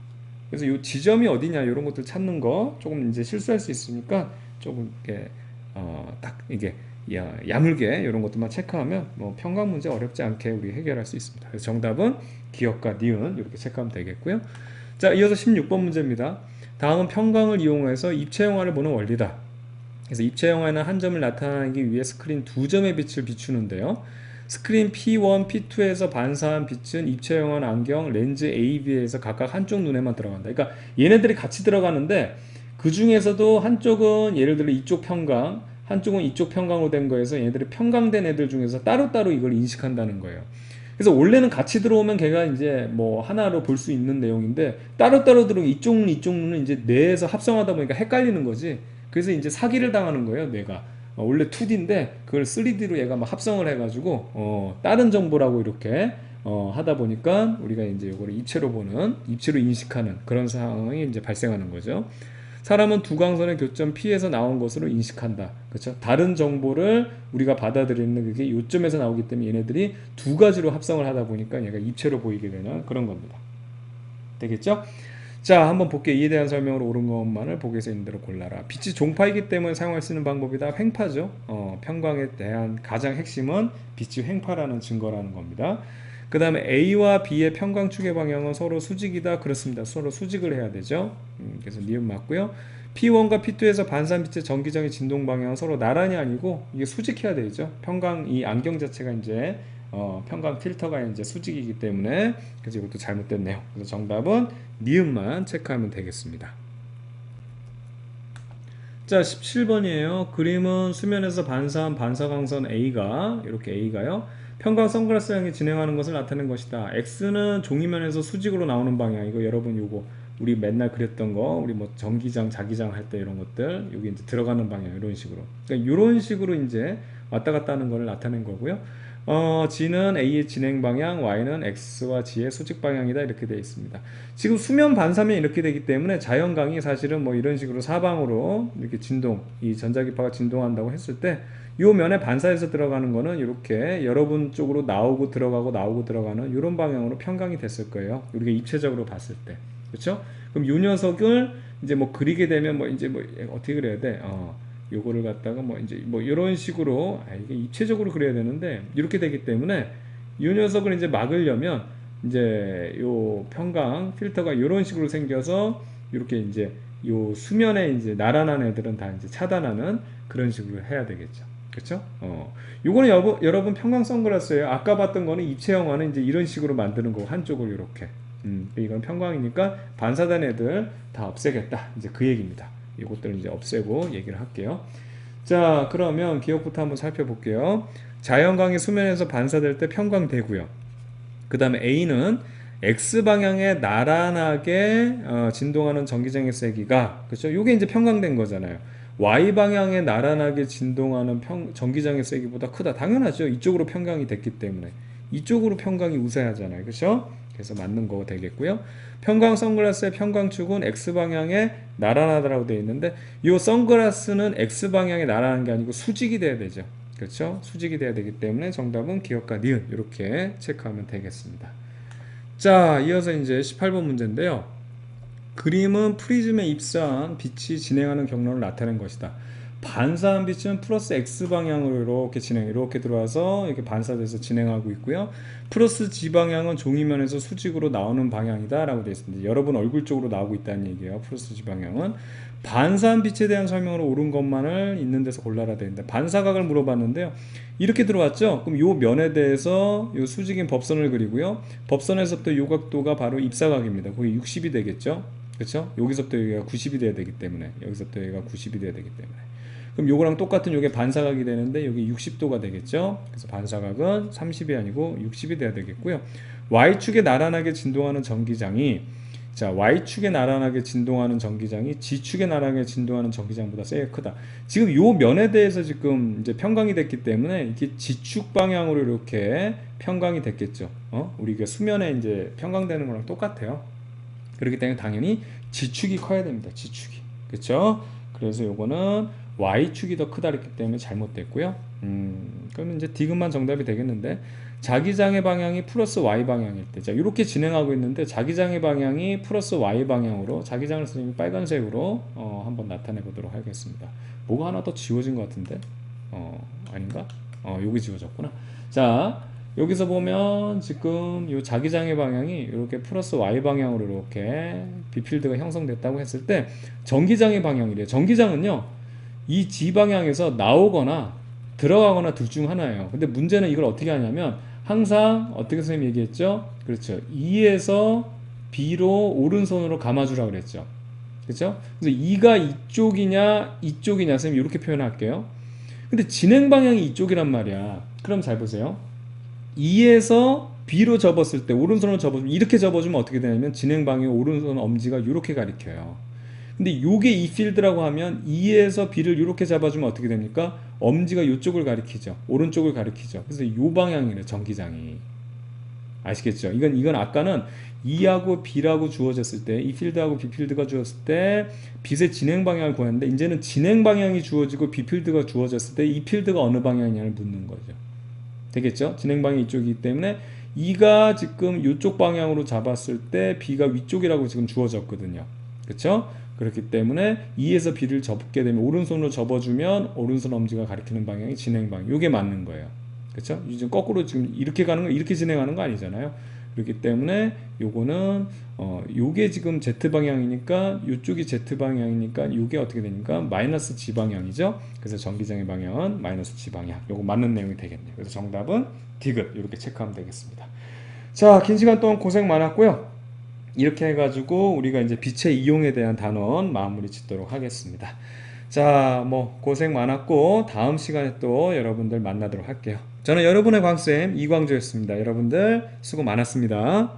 그래서 이 지점이 어디냐 이런 것들 찾는 거 조금 이제 실수할 수 있으니까 조금 이렇게 딱 이게 야물게 이런 것들만 체크하면 뭐 평강 문제 어렵지 않게 우리 해결할 수 있습니다. 그래서 정답은 기역과 니은 이렇게 체크하면 되겠고요. 자, 이어서 16번 문제입니다. 다음은 평강을 이용해서 입체 영화를 보는 원리다. 그래서 입체 영화는 한 점을 나타내기 위해 스크린 두 점의 빛을 비추는데요. 스크린 P1, P2에서 반사한 빛은 입체 영화 안경 렌즈 A, B에서 각각 한쪽 눈에만 들어간다. 그러니까 얘네들이 같이 들어가는데 그 중에서도 한쪽은 예를 들어 이쪽 평강, 한쪽은 이쪽 평강으로 된 거에서 얘네들이 평강된 애들 중에서 따로따로 이걸 인식한다는 거예요. 그래서 원래는 같이 들어오면 걔가 이제 뭐 하나로 볼 수 있는 내용인데 따로따로 들어오면 이쪽 눈은 이제 뇌에서 합성하다 보니까 헷갈리는 거지. 그래서 이제 사기를 당하는 거예요, 뇌가. 원래 2D인데 그걸 3D로 얘가 막 합성을 해가지고 다른 정보라고 이렇게 하다 보니까 우리가 이제 이거를 입체로 보는, 입체로 인식하는 그런 상황이 이제 발생하는 거죠. 사람은 두 광선의 교점 P에서 나온 것으로 인식한다. 그렇죠? 다른 정보를 우리가 받아들이는 그게 요점에서 나오기 때문에 얘네들이 두 가지로 합성을 하다 보니까 얘가 입체로 보이게 되는 그런 겁니다. 되겠죠? 자, 한번 볼게요. 이에 대한 설명으로 옳은 것만을 보기에서 있는 대로 골라라. 빛이 종파이기 때문에 사용할 수 있는 방법이다. 횡파죠. 평광에 대한 가장 핵심은 빛이 횡파라는 증거라는 겁니다. 그 다음에 A와 B의 평광축의 방향은 서로 수직이다. 그렇습니다. 서로 수직을 해야 되죠. 그래서 니은 맞고요. P1과 P2에서 반사빛의 전기장의 진동 방향은 서로 나란히 아니고 이게 수직해야 되죠. 평광 이 안경 자체가 이제 평강 필터가 이제 수직이기 때문에 그래서 이것도 잘못됐네요. 그래서 정답은 니은만 체크하면 되겠습니다. 자, 17번이에요. 그림은 수면에서 반사한 반사광선 A가 이렇게 A가요. 평광 선글라스 향이 진행하는 것을 나타낸 것이다. X는 종이면에서 수직으로 나오는 방향. 이거 여러분 요거 우리 맨날 그렸던 거 우리 뭐 전기장, 자기장 할 때 이런 것들 여기 이제 들어가는 방향 이런 식으로. 그러니까 이런 식으로 이제 왔다 갔다 하는 거를 나타낸 거고요. G는 A의 진행 방향, Y는 X와 G의 수직 방향이다 이렇게 되어 있습니다. 지금 수면 반사면 이렇게 되기 때문에 자연광이 사실은 뭐 이런 식으로 사방으로 이렇게 진동, 이 전자기파가 진동한다고 했을 때 이 면에 반사해서 들어가는 거는 이렇게 여러분 쪽으로 나오고 들어가고 나오고 들어가는 이런 방향으로 평강이 됐을 거예요. 우리가 입체적으로 봤을 때. 그렇죠? 그럼 이 녀석을 이제 뭐 그리게 되면 뭐 이제 뭐 어떻게 그려야 돼? 요거를 갖다가 뭐 이제 뭐 이런 식으로 이게 입체적으로 그려야 되는데 이렇게 되기 때문에 이 녀석을 이제 막으려면 이제 요 평강 필터가 이런 식으로 생겨서 이렇게 이제 요 수면에 이제 나란한 애들은 다 이제 차단하는 그런 식으로 해야 되겠죠. 그렇죠? 요거는 여러분 평강 선글라스예요. 아까 봤던 거는 입체형화는 이제 이런 식으로 만드는 거 한쪽을 이렇게. 이건 평광이니까 반사된 애들 다 없애겠다. 이제 그 얘기입니다. 이것들은 이제 없애고 얘기를 할게요. 자, 그러면 기억부터 한번 살펴볼게요. 자연광이 수면에서 반사될 때 평광되고요. 그 다음에 A는 X방향에 나란하게 진동하는 전기장의 세기가, 그렇죠? 요게 이제 평광된 거잖아요. Y방향에 나란하게 진동하는 전기장의 세기보다 크다. 당연하죠. 이쪽으로 평광이 됐기 때문에. 이쪽으로 평광이 우세하잖아요. 그렇죠? 그래서 맞는 거 되겠고요. 평광 선글라스의 평광축은 X방향에 나란하다라고 되어 있는데 이 선글라스는 X방향에 나란한 게 아니고 수직이 돼야 되죠. 그렇죠? 수직이 돼야 되기 때문에 정답은 기역과 니은 이렇게 체크하면 되겠습니다. 자, 이어서 이제 18번 문제인데요. 그림은 프리즘에 입사한 빛이 진행하는 경로를 나타낸 것이다. 반사한 빛은 플러스 X방향으로 이렇게 들어와서 이렇게 반사돼서 진행하고 있고요. 플러스 G방향은 종이면에서 수직으로 나오는 방향이다 라고 되어 있습니다. 여러분 얼굴 쪽으로 나오고 있다는 얘기예요. 플러스 G방향은. 반사한 빛에 대한 설명으로 옳은 것만을 있는 데서 골라라 되는데 반사각을 물어봤는데요. 이렇게 들어왔죠. 그럼 요 면에 대해서 요 수직인 법선을 그리고요. 법선에서부터 요 각도가 바로 입사각입니다. 거기 60이 되겠죠. 그렇죠? 여기서부터 여기가 90이 돼야 되기 때문에 여기서부터 여기가 90이 돼야 되기 때문에 그럼 요거랑 똑같은 요게 반사각이 되는데 여기 60도가 되겠죠. 그래서 반사각은 30이 아니고 60이 돼야 되겠고요. Y축에 나란하게 진동하는 전기장이 자 Y축에 나란하게 진동하는 전기장이 G축에 나란하게 진동하는 전기장보다 세게 크다. 지금 요 면에 대해서 지금 이제 평광이 됐기 때문에 이게 G축 방향으로 이렇게 평광이 됐겠죠. 우리가 수면에 이제 평광되는 거랑 똑같아요. 그렇기 때문에 당연히 G축이 커야 됩니다. G축이. 그렇죠? 그래서 요거는 Y축이 더 크다 그랬기 때문에 잘못됐고요. 그러면 이제 디귿만 정답이 되겠는데 자기장의 방향이 플러스 Y 방향일 때 자, 이렇게 진행하고 있는데 자기장의 방향이 플러스 Y 방향으로 자기장을 선생님이 빨간색으로 한번 나타내 보도록 하겠습니다. 뭐가 하나 더 지워진 것 같은데? 아닌가? 여기 지워졌구나. 자, 여기서 보면 지금 이 자기장의 방향이 이렇게 플러스 Y 방향으로 이렇게 B필드가 형성됐다고 했을 때 전기장의 방향이래요. 전기장은요 이 G 방향에서 나오거나 들어가거나 둘 중 하나예요. 근데 문제는 이걸 어떻게 하냐면 항상 어떻게 선생님이 얘기했죠? 그렇죠. E에서 B로 오른손으로 감아주라고 그랬죠. 그렇죠? 그래서 E가 이쪽이냐 이쪽이냐 선생님 이렇게 표현할게요. 근데 진행 방향이 이쪽이란 말이야. 그럼 잘 보세요. E에서 B로 접었을 때 오른손으로 접어주면 이렇게 접어주면 어떻게 되냐면 진행 방향 오른손 엄지가 이렇게 가리켜요. 근데 요게 이 필드라고 하면 E에서 B를 이렇게 잡아주면 어떻게 됩니까? 엄지가 이쪽을 가리키죠. 오른쪽을 가리키죠. 그래서 요 방향이래 전기장이. 아시겠죠? 이건 아까는 E하고 B라고 주어졌을 때 이 필드하고 B 필드가 주어졌을 때 빛의 진행 방향을 구하는데 이제는 진행 방향이 주어지고 B 필드가 주어졌을 때 이 필드가 어느 방향이냐를 묻는 거죠. 되겠죠? 진행 방향이 이쪽이기 때문에 E가 지금 이쪽 방향으로 잡았을 때 B가 위쪽이라고 지금 주어졌거든요. 그렇죠? 그렇기 때문에 E에서 B를 접게 되면 오른손으로 접어주면 오른손 엄지가 가리키는 방향이 진행 방향. 이게 맞는 거예요. 그렇죠? 지금 거꾸로 지금 이렇게 가는 거 이렇게 진행하는 거 아니잖아요. 그렇기 때문에 요거는 요게 지금 Z 방향이니까 요쪽이 Z 방향이니까 요게 어떻게 되니까 마이너스 G 방향이죠. 그래서 전기장의 방향은 마이너스 G 방향. 요거 맞는 내용이 되겠네요. 그래서 정답은 디귿 이렇게 체크하면 되겠습니다. 자, 긴 시간 동안 고생 많았고요. 이렇게 해가지고 우리가 이제 빛의 이용에 대한 단원 마무리 짓도록 하겠습니다. 자, 뭐 고생 많았고 다음 시간에 또 여러분들 만나도록 할게요. 저는 여러분의 광쌤 이광조였습니다. 여러분들 수고 많았습니다.